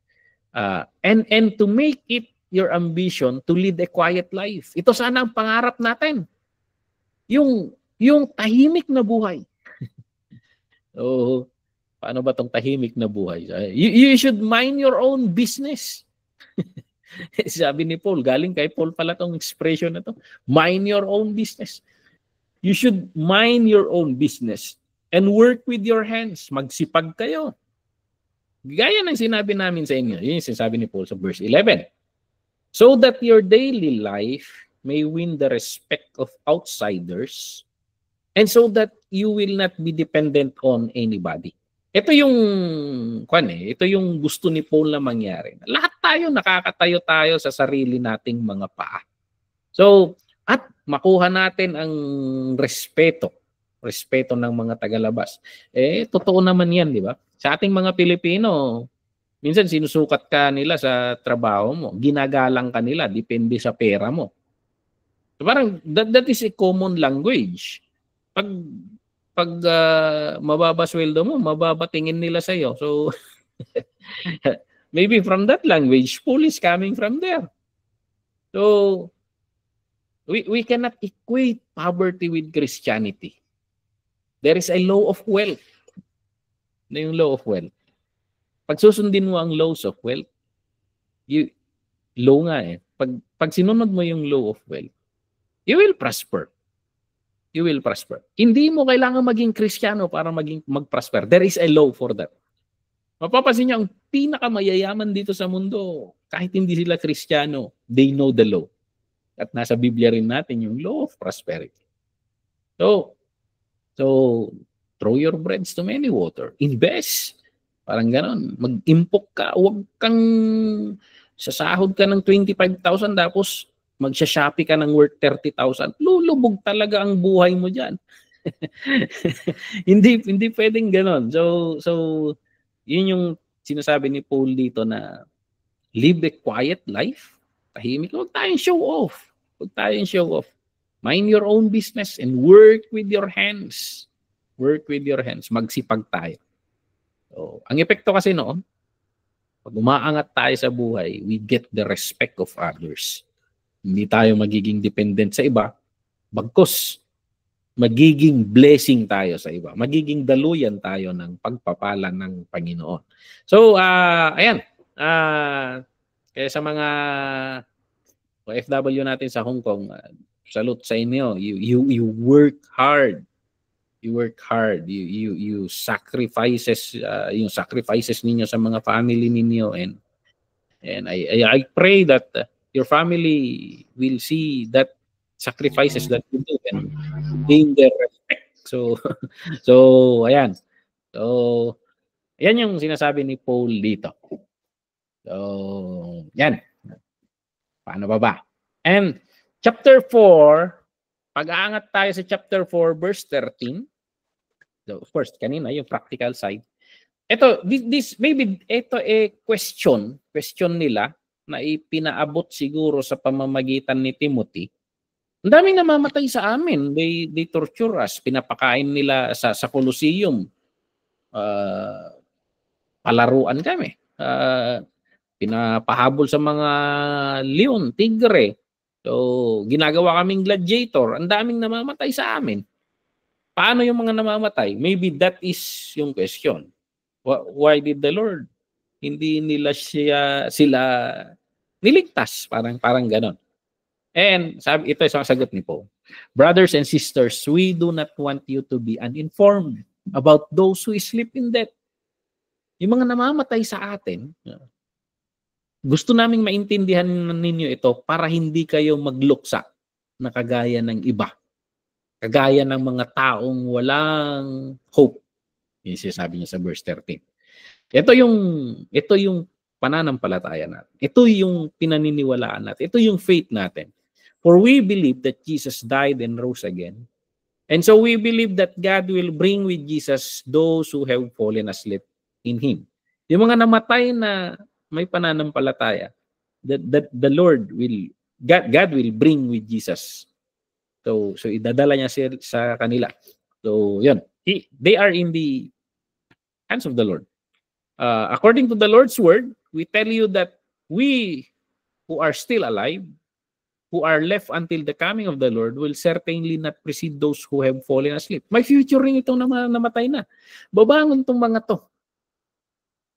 And to make it your ambition to lead a quiet life. Ito sana ang pangarap natin. Yung tahimik na buhay. So, paano ba tong tahimik na buhay? You should mind your own business. Sabi ni Paul, galing kay Paul pala tong expression na to. Mind your own business. You should mind your own business and work with your hands. Magsipag kayo. Gaya ng sinabi namin sa inyo. Yun yung sinasabi ni Paul sa verse 11. So that your daily life may win the respect of outsiders and so that you will not be dependent on anybody. Ito yung ito yung gusto ni Paul na mangyari. Lahat tayo nakakatayo tayo sa sarili nating mga paa. So, at makuha natin ang respeto ng mga tagalabas. Totoo naman 'yan, di ba? Sa ating mga Pilipino, minsan sinusukat ka nila sa trabaho mo, ginagalang ka nila, depende sa pera mo. So parang that is a common language. Pag mababa sweldo mo, mababa tingin nila sa iyo. So maybe from that language, Paul is coming from there. So we cannot equate poverty with Christianity. There is a law of wealth. Na yung law of wealth. Pag susundin mo ang laws of wealth, law nga eh. Pag sinunod mo yung law of wealth, you will prosper. You will prosper. Hindi mo kailangan maging Kristiyano para mag-prosper. There is a law for that. Mapapansin niyo, ang pinakamayayaman dito sa mundo, kahit hindi sila Kristiyano, they know the law. At nasa Biblia rin natin yung law of prosperity. So throw your breads to many water. Invest. Parang ganon. Mag-impok ka. Huwag kang sasahod ka ng 25,000 tapos magsha-shopee ka ng worth 30,000. Lulubog talaga ang buhay mo dyan. hindi pwedeng ganon. So yun yung sinasabi ni Paul dito na live a quiet life. Tahimik. Huwag tayong show off. Mind your own business and work with your hands. Work with your hands. Magsipag tayo. So, ang epekto kasi noon, pag umaangat tayo sa buhay, we get the respect of others. Hindi tayo magiging dependent sa iba. Bagkus, magiging blessing tayo sa iba. Magiging daluyan tayo ng pagpapala ng Panginoon. So, ayan. Kaya sa mga OFW natin sa Hong Kong, salute sa inyo. You work hard. You work hard. You sacrifices yung sacrifices ninyo sa mga family ninyo, and I pray that your family will see that sacrifices that you do and gain their respect. So ayan. So ayan yung sinasabi ni Paul dito. So yan. Paano ba? And chapter 4, pag-aangat tayo sa chapter 4 verse 13. So first, kanina yung practical side. Ito, maybe ito question nila na ipinaabot siguro sa pamamagitan ni Timothy. Ang daming namamatay sa amin. They torture us. Pinapakain nila sa Colosseum. Palaruan kami. Pinapahabol sa mga leon, tigre. So, ginagawa kaming gladiator. Ang daming namamatay sa amin. Paano yung mga namamatay? Maybe that is yung question. Why did the Lord hindi nila sila niligtas? Parang ganon. And ito yung sagot ni Paul. Brothers and sisters, we do not want you to be uninformed about those who sleep in death. Yung mga namamatay sa atin, gusto naming maintindihan ninyo ito para hindi kayo magluksa na kagaya ng iba. Kagaya ng mga taong walang hope. Yung sinasabi niya sa verse 13. Ito yung pananampalataya natin. Ito yung pinaniniwalaan natin. Ito yung faith natin. For we believe that Jesus died and rose again. And so we believe that God will bring with Jesus those who have fallen asleep in Him. Yung mga namatay na may pananampalataya, the Lord will, God will bring with Jesus. So idadala niya sa kanila. So yun, they are in the hands of the Lord. According to the Lord's word, we tell you that we who are still alive, who are left until the coming of the Lord, will certainly not precede those who have fallen asleep. May future rin itong namatay na. Babangon tong mga to.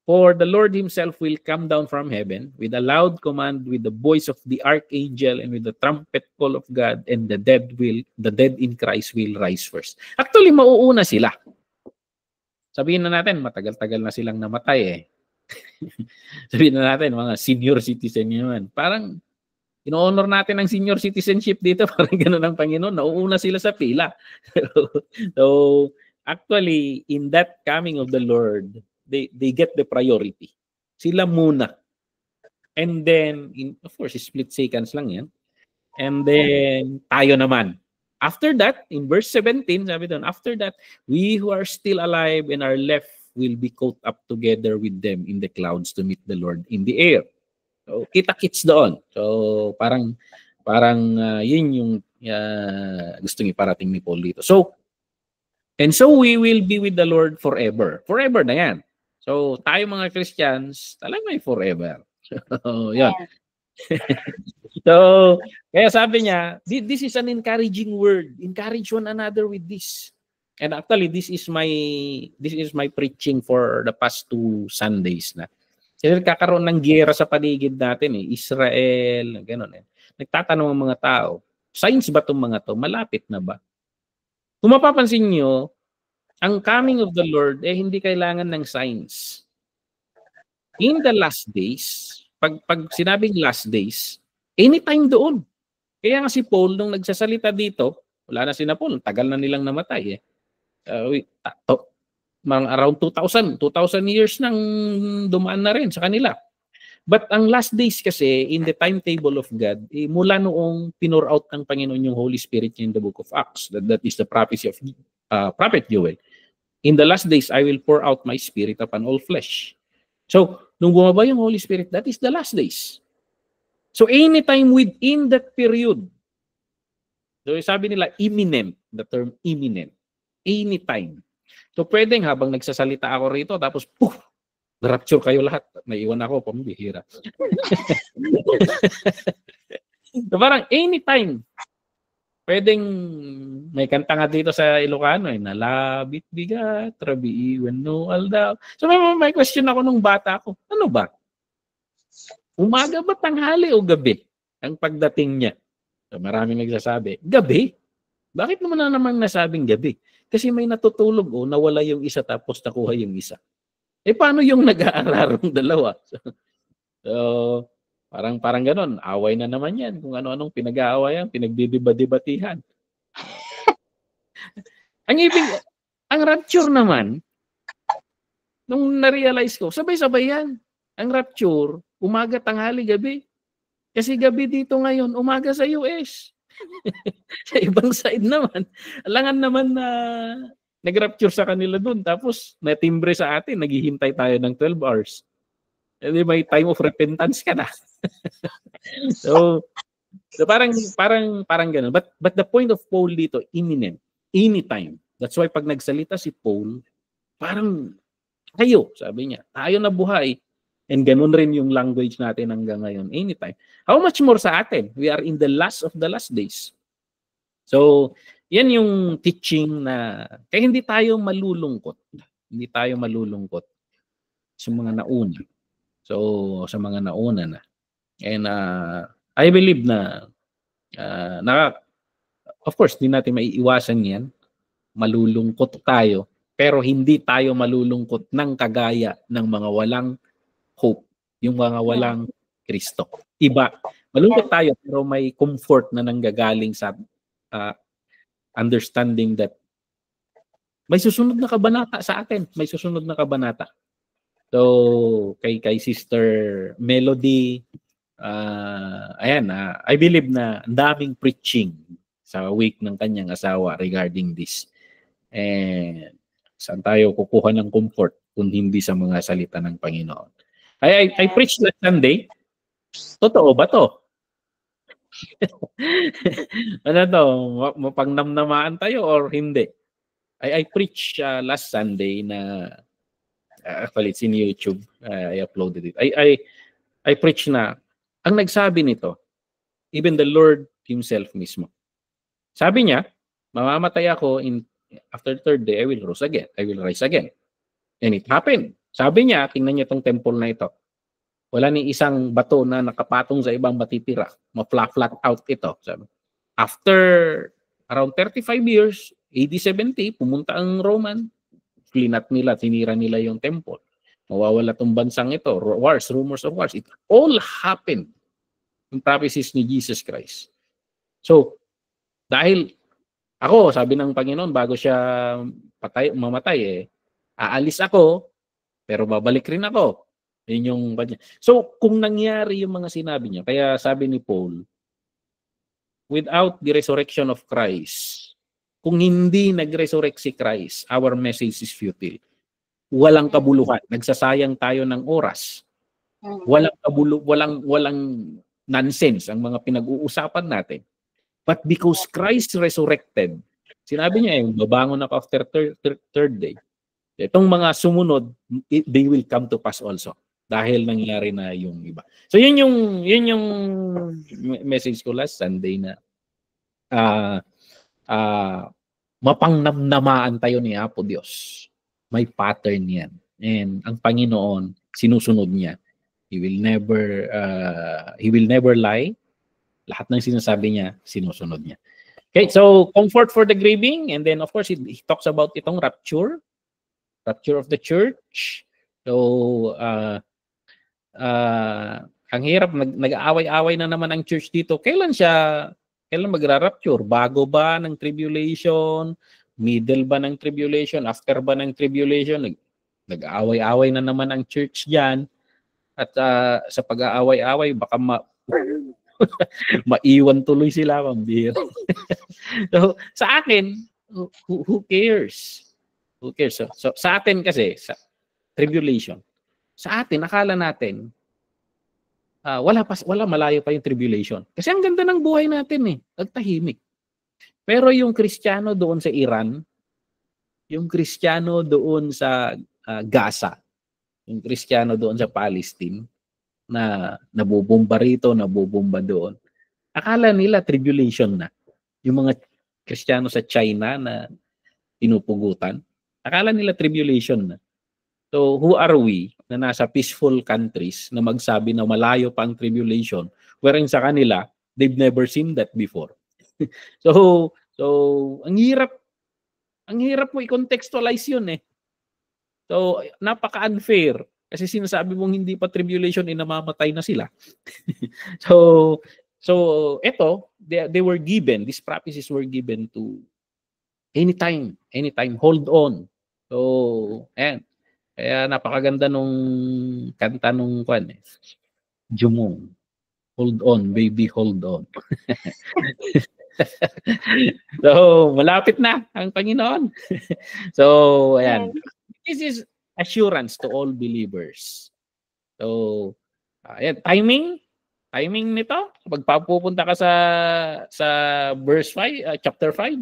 For the Lord Himself will come down from heaven with a loud command, with the voice of the archangel, and with the trumpet call of God, and the dead in Christ will rise first. Actually, mauuna sila. Sabihin na natin, matagal-tagal na silang namatay eh. Sabihin na natin, mga senior citizen yun. Parang, ino-honor natin ang senior citizenship dito, parang gano'n ang Panginoon, nauuna sila sa pila. So, actually, in that coming of the Lord, they get the priority. Sila muna. And then, of course, split seconds lang yan. And then, tayo naman. After that, in verse 17, sabi doon, after that, we who are still alive and are left will be caught up together with them in the clouds to meet the Lord in the air. So, kita-kits doon. So, parang yun yung gustong iparating ni Paul dito. So, and so we will be with the Lord forever. Forever na yan. So, tayo mga Christians, talagang may forever. So, yan. So, kaya sabi niya, this is an encouraging word. Encourage one another with this. And actually, this is my preaching for the past 2 Sundays na. Kasi kakaroon ng giyera sa paligid natin eh. Israel, gano'n eh. Nagtatanong ang mga tao, signs ba itong mga to? Malapit na ba? Kung mapapansin nyo, ang coming of the Lord eh hindi kailangan ng signs. In the last days, pag sinabing last days, anytime doon. Kaya nga si Paul, nung nagsasalita dito, wala na sina Paul, tagal na nilang namatay eh. Around 2,000 years nang dumaan na rin sa kanila. But ang last days kasi, in the timetable of God, mula noong pinur out ng Panginoon yung Holy Spirit in the book of Acts, that is the prophecy of Prophet Joel. In the last days, I will pour out my spirit upon all flesh. So, nung bumaba yung Holy Spirit, that is the last days. So, anytime within that period, so sabi nila, imminent, the term imminent, anytime. So, pwedeng habang nagsasalita ako rito, tapos, poof, rapture kayo lahat. Naiwan ako, pambihira. So, parang anytime, pwedeng may kanta nga dito sa Ilocano eh, nalabit bigat, rabi iwan no aldaw. So may question ako nung bata ako, ano ba? Umaga ba, tanghali o gabi ang pagdating niya? So maraming nagsasabi, gabi? Bakit naman nasabing gabi? Kasi may natutulog o nawala yung isa tapos nakuha yung isa. Eh paano yung nag-aararong dalawa? So parang ganon, away na naman yan. Kung ano-anong pinag-aawayan, pinagdidiba-dibatihan. Ang rapture naman, nung na-realize ko, sabay-sabay yan. Ang rapture, umaga, tanghali, gabi. Kasi gabi dito ngayon, umaga sa US. Sa ibang side naman, alangan naman na nag-rapture sa kanila dun. Tapos, natimbre sa atin, naghihintay tayo ng 12 hours. Hindi may time of repentance ka na. so parang ganun. But the point of Paul dito, imminent, anytime. That's why pag nagsalita si Paul, parang tayo, sabi niya, tayo na buhay. And ganun rin yung language natin hanggang ngayon, anytime. How much more sa atin? We are in the last of the last days. So, yan yung teaching na, kaya hindi tayo malulungkot. Hindi tayo malulungkot sa mga nauna. So, sa mga nauna na. And I believe na, of course, hindi natin maiiwasan yan. Malulungkot tayo. Pero hindi tayo malulungkot ng kagaya ng mga walang hope. Yung mga walang Kristo. Iba. Malungkot tayo pero may comfort na nanggagaling sa understanding that may susunod na kabanata sa atin. May susunod na kabanata. So, kay Sister Melody, I believe na ang daming preaching sa week ng kanyang asawa regarding this. And saan tayo kukuha ng comfort kung hindi sa mga salita ng Panginoon? I preached last Sunday. Totoo ba to? Ano to? Mapangnamnamaan tayo or hindi? I preached last Sunday na actually it's in YouTube. I uploaded it. I preached na ang nagsabi nito, even the Lord Himself mismo. Sabi niya, mamamatay ako after third day, I will rise again. And it happened. Sabi niya, tingnan niyo itong temple na ito. Wala ni isang bato na nakapatong sa ibang matitira. Ma-flat out ito. Sabi. After around 35 years, AD 70, pumunta ang Roman. Clean up nila, tinira nila yung temple. Mawawala tong bansang ito. Rumors of wars. It all happened in prophecies ni Jesus Christ. So, dahil ako, sabi ng Panginoon, bago siya mamatay, aalis ako, pero babalik rin ako. Yun yung so, kung nangyari yung mga sinabi niya, kaya sabi ni Paul, without the resurrection of Christ, kung hindi nag-resurrect si Christ, our message is futile. Walang kabuluhan. Nagsasayang tayo ng oras. Walang nonsense ang mga pinag-uusapan natin. But because Christ resurrected, sinabi niya babangon ako after third day. Itong mga sumunod, they will come to pass also. Dahil nangyari na yung iba. So yun yung message ko last Sunday na mapangnamnamaan tayo ni Apo Diyos. May pattern yan. And ang Panginoon, sinusunod niya. He will never lie. Lahat ng sinasabi niya, sinusunod niya. Okay, so comfort for the grieving. And then of course, he talks about itong rapture of the church. So, ang hirap, nag-aaway-away na naman ang church dito. Kailan magra-rapture? Bago ba ng tribulation? Middle ba ng tribulation? After ba ng tribulation? Nag-aaway-away na naman ang church diyan. At sa pag-aaway-away, baka maiwan tuloy sila. So, sa akin, who cares? Who cares? So sa atin kasi, sa tribulation, sa atin, akala natin, wala malayo pa yung tribulation. Kasi ang ganda ng buhay natin nagtahimik. Pero yung Kristiyano doon sa Iran, yung Kristiyano doon sa Gaza, yung Kristiyano doon sa Palestine, na nabubomba rito, nabubomba doon, akala nila tribulation na. Yung mga Kristiyano sa China na pinupugutan, akala nila tribulation na. So who are we na nasa peaceful countries na magsabi na malayo pa ang tribulation, wherein sa kanila, they've never seen that before. So ang hirap mo i-contextualize yun So napaka-unfair kasi sinasabi mong hindi pa tribulation namamatay na sila. So eto, they were given, these prophecies were given to anytime, hold on. So kaya napakaganda nung kanta nung Jumong. Hold on, baby, hold on. So, malapit na ang Panginoon. So, ayan. This is assurance to all believers. So, ayan, timing nito, pagpapupunta ka sa verse 5, chapter 5.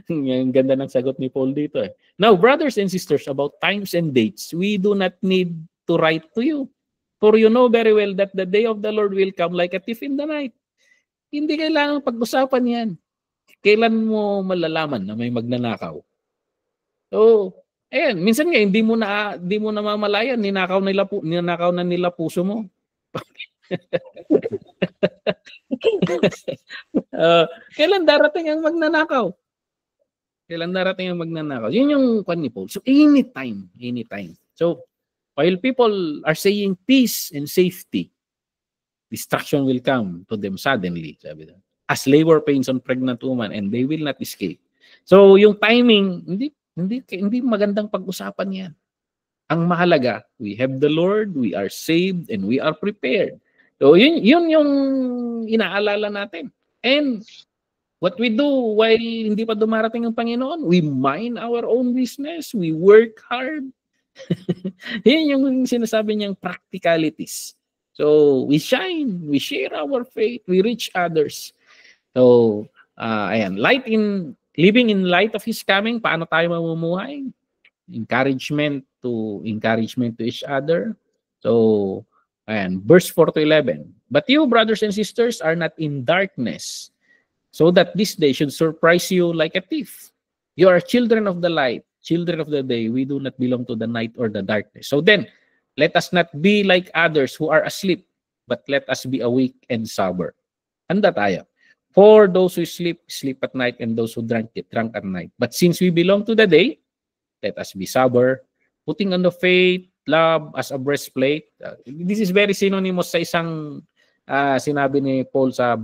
Ang ganda ng sagot ni Paul dito. Now, brothers and sisters, about times and dates, we do not need to write to you. For you know very well that the day of the Lord will come like a thief in the night. Hindi kailangan pag-usapan yan. Kailan mo malalaman na may magnanakaw? So, ayan, minsan nga hindi mo na mamalayan, ninakaw na nila puso mo. Kailan darating ang magnanakaw? Yun yung ni Paul. So anytime. So while people are saying peace and safety, destruction will come to them suddenly, sabi doon. As labor pains on pregnant woman, and they will not escape. So yung timing, hindi magandang pag-usapan yan. Ang mahalaga, we have the Lord, we are saved, and we are prepared. So yun yung inaalala natin. And what we do while hindi pa dumarating ang Panginoon, we mind our own business, we work hard. Yun yung sinasabi niyang practicalities. So we shine, we share our faith, we reach others. So ayan, living in light of His coming, paano tayo mamumuhay? Encouragement to each other. So ayan, verse 4 to 11. But you, brothers and sisters, are not in darkness, so that this day should surprise you like a thief. You are children of the light, children of the day. We do not belong to the night or the darkness. So then, let us not be like others who are asleep, but let us be awake and sober. Handa tayo. For those who sleep, sleep at night, and those who drunk at night. But since we belong to the day, let us be sober, putting on the faith, love as a breastplate. This is very synonymous sa isang sinabi ni Paul sa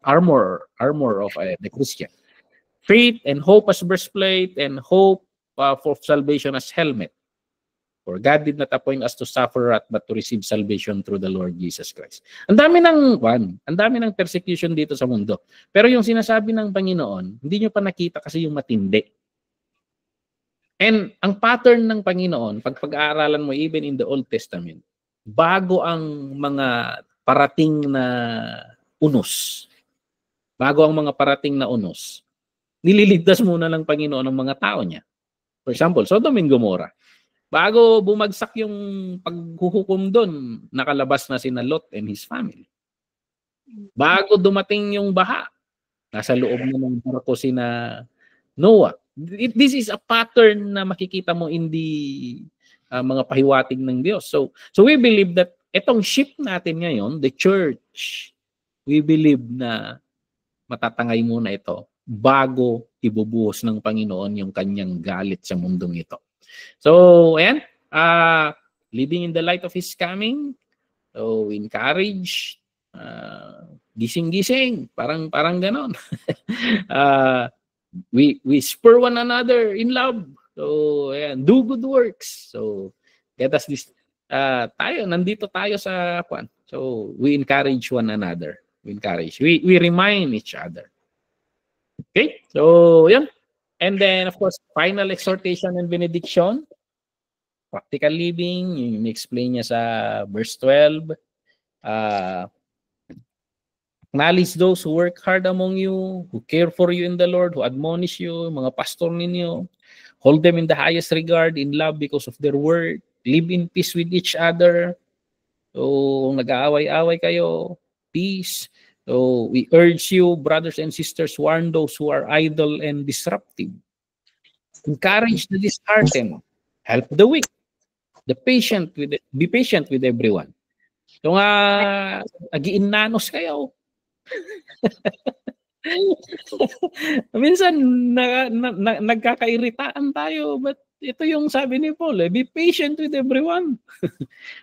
armor of the Christian. Faith and hope as breastplate, and hope for salvation as helmet. For God did not appoint us to suffer wrath, but to receive salvation through the Lord Jesus Christ. Ang dami ng persecution dito sa mundo. Pero yung sinasabi ng Panginoon, hindi nyo pa nakita kasi yung matindi. And ang pattern ng Panginoon, pag-aaralan mo even in the Old Testament, bago ang mga parating na unos, nililigtas muna ng Panginoon ang mga tao niya. For example, Sodom and Gomorrah. Bago bumagsak yung paghuhukom doon, nakalabas na sina Lot and his family. Bago dumating yung baha, nasa loob na ng barko sina Noah. This is a pattern na makikita mo in the mga pahiwatig ng Diyos. So we believe that itong ship natin ngayon, the church, we believe na matatangay muna ito bago ibubuhos ng Panginoon yung kanyang galit sa mundong ito. So, ayan, living in the light of His coming, so encourage, gising-gising, parang ganon. We spur one another in love. So, ayan, do good works. So, get us this, nandito tayo sa kwan. So, we encourage one another. We remind each other. Okay? So, yan. And then, of course, final exhortation and benediction. Practical living, yung explain niya sa verse 12. Acknowledge those who work hard among you, who care for you in the Lord, who admonish you, mga pastor ninyo. Hold them in the highest regard, in love because of their work. Live in peace with each other. So, nag-aaway-aaway kayo, peace. So, we urge you, brothers and sisters, warn those who are idle and disruptive. Encourage the disheartened. Help the weak. Be patient with everyone. So nga, agi-inanos kayo. Minsan, nagkakairitaan tayo, but ito yung sabi ni Paul, be patient with everyone.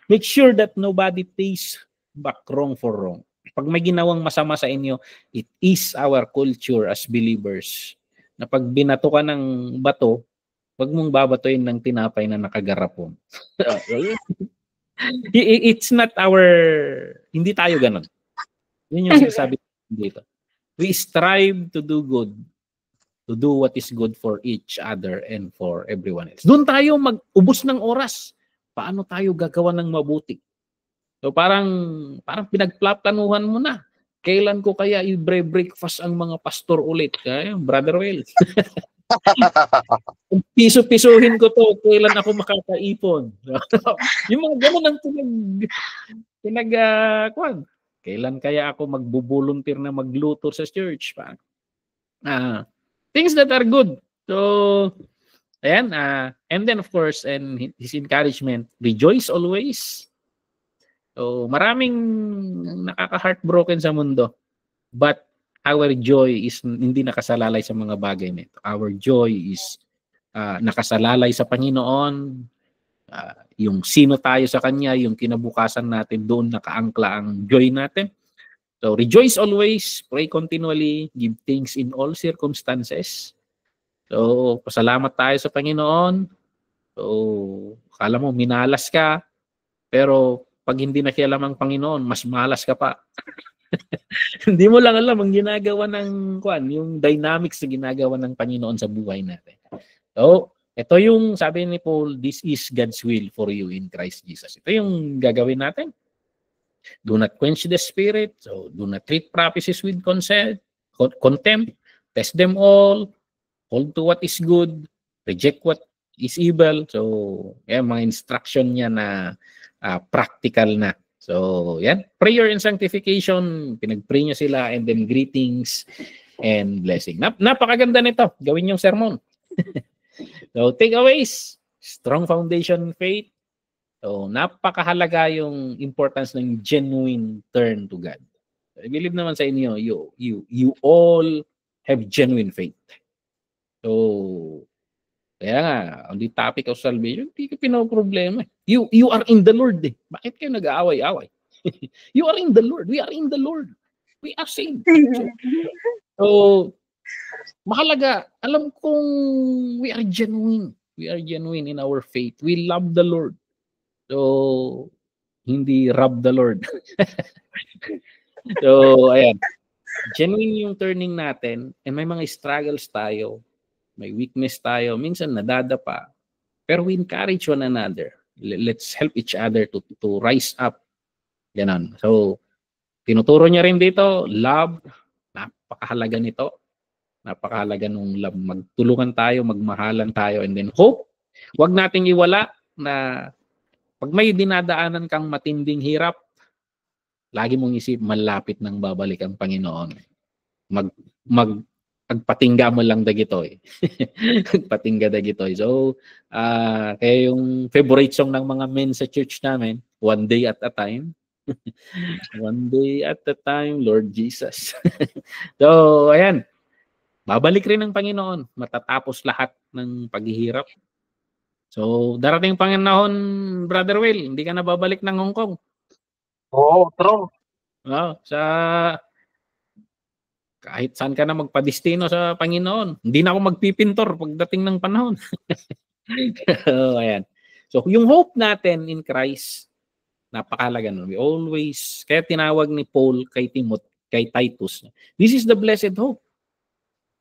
Make sure that nobody pays back wrong for wrong. Pag may ginawang masama sa inyo, it is our culture as believers na pag binato ka ng bato, wag mong babatoyin ng tinapay na nakagarapon. It's not hindi tayo ganun. Yun yung sinasabi dito. We strive to do good, to do what is good for each other and for everyone else. Doon tayo mag-ubos ng oras. Paano tayo gagawa ng mabuti? So parang pinagplaplanuhan mo na. Kailan ko kaya i-breakfast ang mga pastor ulit? Brother Will. Piso-pisuhin ko to. Kailan ako makakaipon? Yung mga ganun ang pinag kailan kaya ako magbo-volunteer na magluto sa church? Things that are good. So, ayan. And then of course, and his encouragement, rejoice always. So, maraming nakaka-heartbroken sa mundo. But our joy is hindi nakasalalay sa mga bagay nito. Our joy is nakasalalay sa Panginoon. Yung sino tayo sa Kanya, yung kinabukasan natin, doon nakaangkla ang joy natin. So, rejoice always, pray continually, give thanks in all circumstances. So, pasalamat tayo sa Panginoon. So, akala mo minalas ka, pero pag hindi nakialam ang Panginoon, mas malas ka pa. Hindi mo lang alam ang ginagawa ng yung dynamics na ginagawa ng Panginoon sa buhay natin. So, ito yung sabi ni Paul, this is God's will for you in Christ Jesus. Ito yung gagawin natin. Do not quench the spirit. So, do not treat prophecies with contempt. Test them all. Hold to what is good. Reject what is evil. So, mga instruction niya na practical na. So, yan. Prayer and sanctification. Pinag-pray niya sila, and then greetings and blessing. Napakaganda nito. Gawin yung sermon. So, takeaways. Strong foundation faith. So, napakahalaga yung importance ng genuine turn to God. I believe naman sa inyo, you all have genuine faith. So, kaya nga, on the topic of salvation, hindi ka pinoproblema. You are in the Lord eh. Bakit kayo nag-aaway-aaway? You are in the Lord. We are in the Lord. We are saved. So mahalaga, alam kong we are genuine. We are genuine in our faith. We love the Lord. So, hindi rob the Lord. So, ayan. Genuine yung turning natin, and may mga struggles tayo. May weakness tayo. Minsan nadadapa. Pero we encourage one another. Let's help each other to rise up. Ganon. So, tinuturo niya rin dito, love. Napakahalaga nito. Napakahalaga nung love. Magtulungan tayo, magmahalan tayo. And then hope. Huwag nating iwala na pag may dinadaanan kang matinding hirap, lagi mong isip, malapit nang babalik ang Panginoon. Magpatingga mo lang dagitoy. Magpatingga dagitoy. So, kaya yung favorite song ng mga men sa church namin, One Day at a Time. One day at a time, Lord Jesus. So, ayan. Babalik rin ang Panginoon. Matatapos lahat ng paghihirap. So, darating panganahon, Brother Will, hindi ka na babalik ng Hong Kong. Oo, true. Kahit saan ka na magpadestino sa Panginoon, hindi na ako magpipintor pagdating ng panahon. So, ayan. So, yung hope natin in Christ, napakahalaga nun. We always, kaya tinawag ni Paul kay Titus, this is the blessed hope.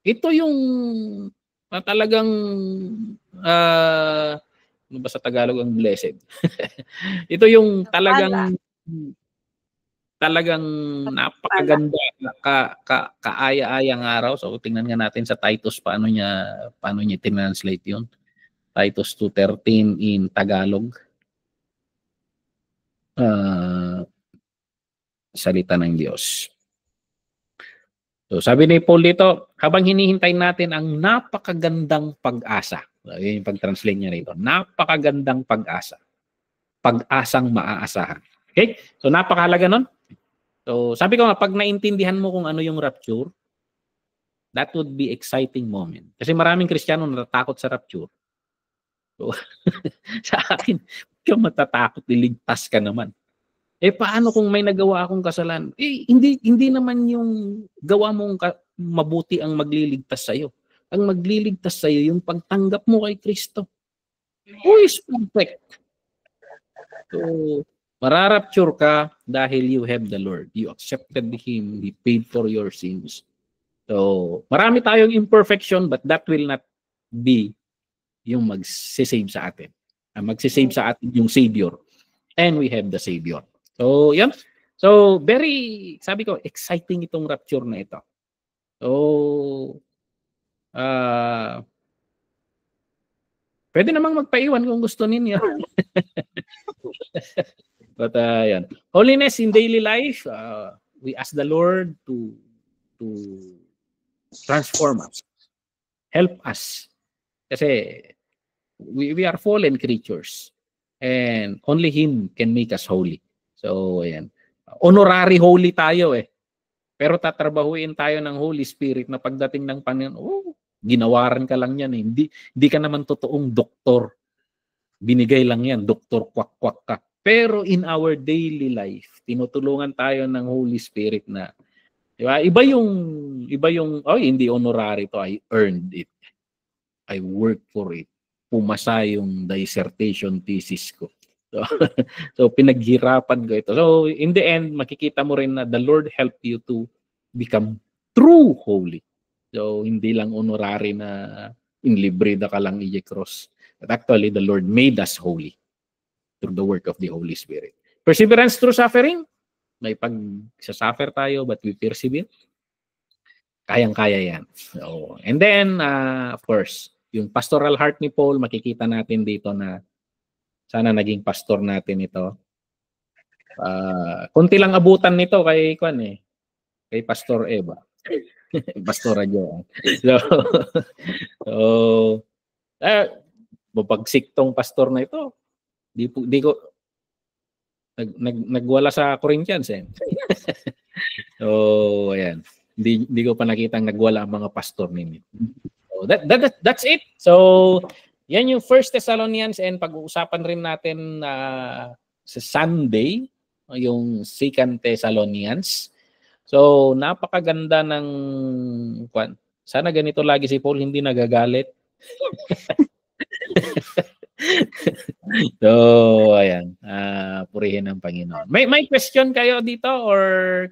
Ito yung talagang ano ba sa Tagalog ang blessed? Ito yung talagang napakaganda, kaaya-ayang araw. So tingnan nga natin sa Titus paano niya tinranslate 'yon. Titus 2:13 in Tagalog. Salita ng Diyos. So sabi ni Paul dito, habang hinihintay natin ang napakagandang pag-asa. Yun yung pag-translate niya rito. Napakagandang pag-asa. Pag-asang maaasahan. Okay? So napakahalaga nun. So sabi ko nga, pag naintindihan mo kung ano yung rapture, that would be exciting moment. Kasi maraming Kristiyano natatakot sa rapture. So, sa akin, kung matatakot, iligtas ka naman. Paano kung may nagawa akong kasalanan? Hindi naman yung gawa mong mabuti ang magliligtas sa'yo. Ang magliligtas sa'yo, yung pagtanggap mo kay Kristo. Who is perfect? So, mararapture ka dahil you have the Lord. You accepted Him. He paid for your sins. So, marami tayong imperfection, but that will not be yung magsisave sa atin. Magsisave sa atin yung Savior. And we have the Savior. So, yan. So, sabi ko, exciting itong rapture na ito. So, pwede namang magpaiwan kung gusto ninyo. But, yan. Holiness in daily life, we ask the Lord to transform us. Help us. Kasi, we are fallen creatures. And only Him can make us holy. So, ayan. Honorary holy tayo eh. Pero tatrabahuin tayo ng Holy Spirit na pagdating ng Panginoon, ginawaran ka lang yan eh. Hindi ka naman totoong doktor. Binigay lang yan, doktor kwak-kwak ka. Pero in our daily life, tinutulungan tayo ng Holy Spirit na, di ba? Iba yung, hindi honorary to, I earned it. I worked for it. Pumasa yung dissertation thesis ko. So, so pinaghirapan ko ito. So in the end, makikita mo rin na the Lord helped you to become true holy. So hindi lang honorary na inlibrida ka lang i-cross. But actually, the Lord made us holy through the work of the Holy Spirit. Perseverance through suffering. May pag-suffer tayo but we persevere. Kayang-kaya yan. So, and then, of course, yung pastoral heart ni Paul, makikita natin dito na sana naging pastor natin ito. Kunti lang abutan nito kay kay Pastor Eva. Pastora Jo. So, mapagsik tong pastor na ito. Di ko nagwala sa Corinthians eh. So, ayan. Di ko pa nakitang nagwala ang mga pastor ninyo. So, that's it. So, yan yung 1 Thessalonians and pag-uusapan rin natin sa Sunday, yung 2 Thessalonians. So, napakaganda ng sana ganito lagi si Paul, hindi nagagalit. So, ayan. Purihin ng Panginoon. May question kayo dito or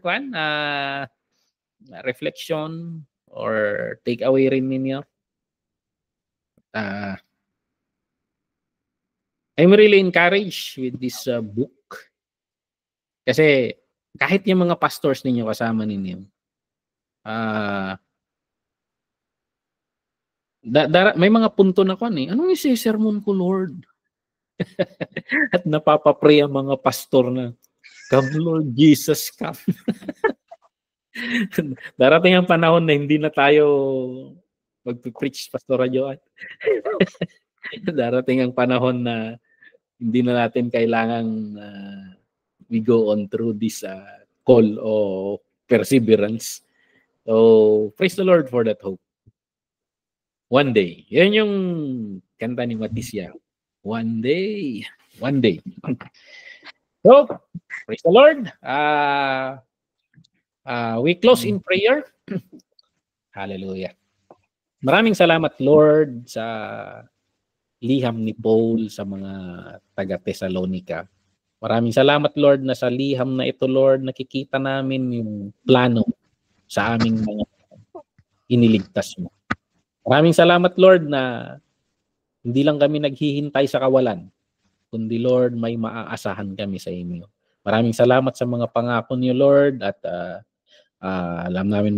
reflection or take away rin ninyo? I'm really encouraged with this book. Kasi kahit yung mga pastors ninyo kasama ninyo, may mga punto na anong isi-sermon ko, Lord? At napapapray ang mga pastor na, come Lord Jesus, come. Darating ang panahon na hindi na tayo mag-preach, Pastor Joan. Darating ang panahon na hindi na natin kailangang we go on through this call o perseverance. So, praise the Lord for that hope. One day. Yan yung kanta ni Matisia. One day. One day. So, praise the Lord. We close in prayer. Hallelujah. Maraming salamat, Lord, sa liham ni Paul sa mga taga-Thessalonica. Maraming salamat, Lord, na sa liham na ito, Lord, nakikita namin yung plano sa aming mga iniligtas mo. Maraming salamat, Lord, na hindi lang kami naghihintay sa kawalan, kundi, Lord, may maaasahan kami sa inyo. Maraming salamat sa mga pangako niyo, Lord, at alam namin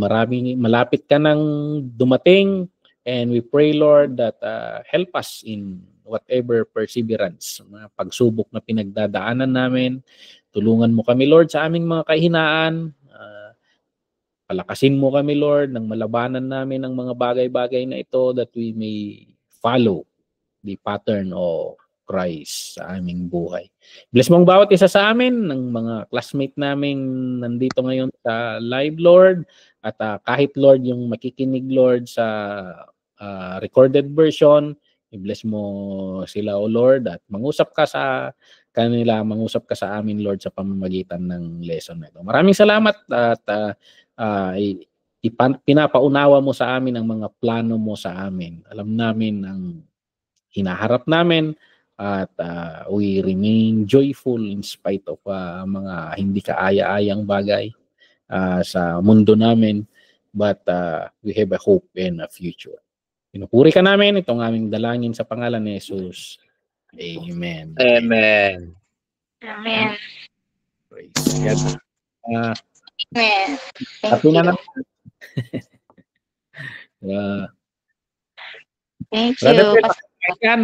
malapit ka nang dumating, and we pray, Lord, that help us in whatever perseverance, mga pagsubok na pinagdadaanan namin. Tulungan mo kami, Lord, sa aming mga kahinaan. Palakasin mo kami, Lord, nang malabanan namin ang mga bagay-bagay na ito that we may follow the pattern of Christ sa aming buhay. Bless mo ang bawat isa sa amin, ng mga classmate namin nandito ngayon sa live, Lord. At kahit, Lord, yung makikinig, Lord, sa recorded version, i-bless mo sila, O Lord, at mangusap ka sa kanila, mangusap ka sa amin, Lord, sa pamamagitan ng lesson na ito. Maraming salamat at pinapaunawa mo sa amin ang mga plano mo sa amin. Alam namin ang hinaharap namin at we remain joyful in spite of mga hindi kaaya-ayang bagay sa mundo namin, but we have a hope and a future. Pinupuri ka namin, itong aming dalangin sa pangalan ni Jesus. Amen. Amen. Amen. Praise God. Amen. Happy na naman. Thank Brother you. Phil,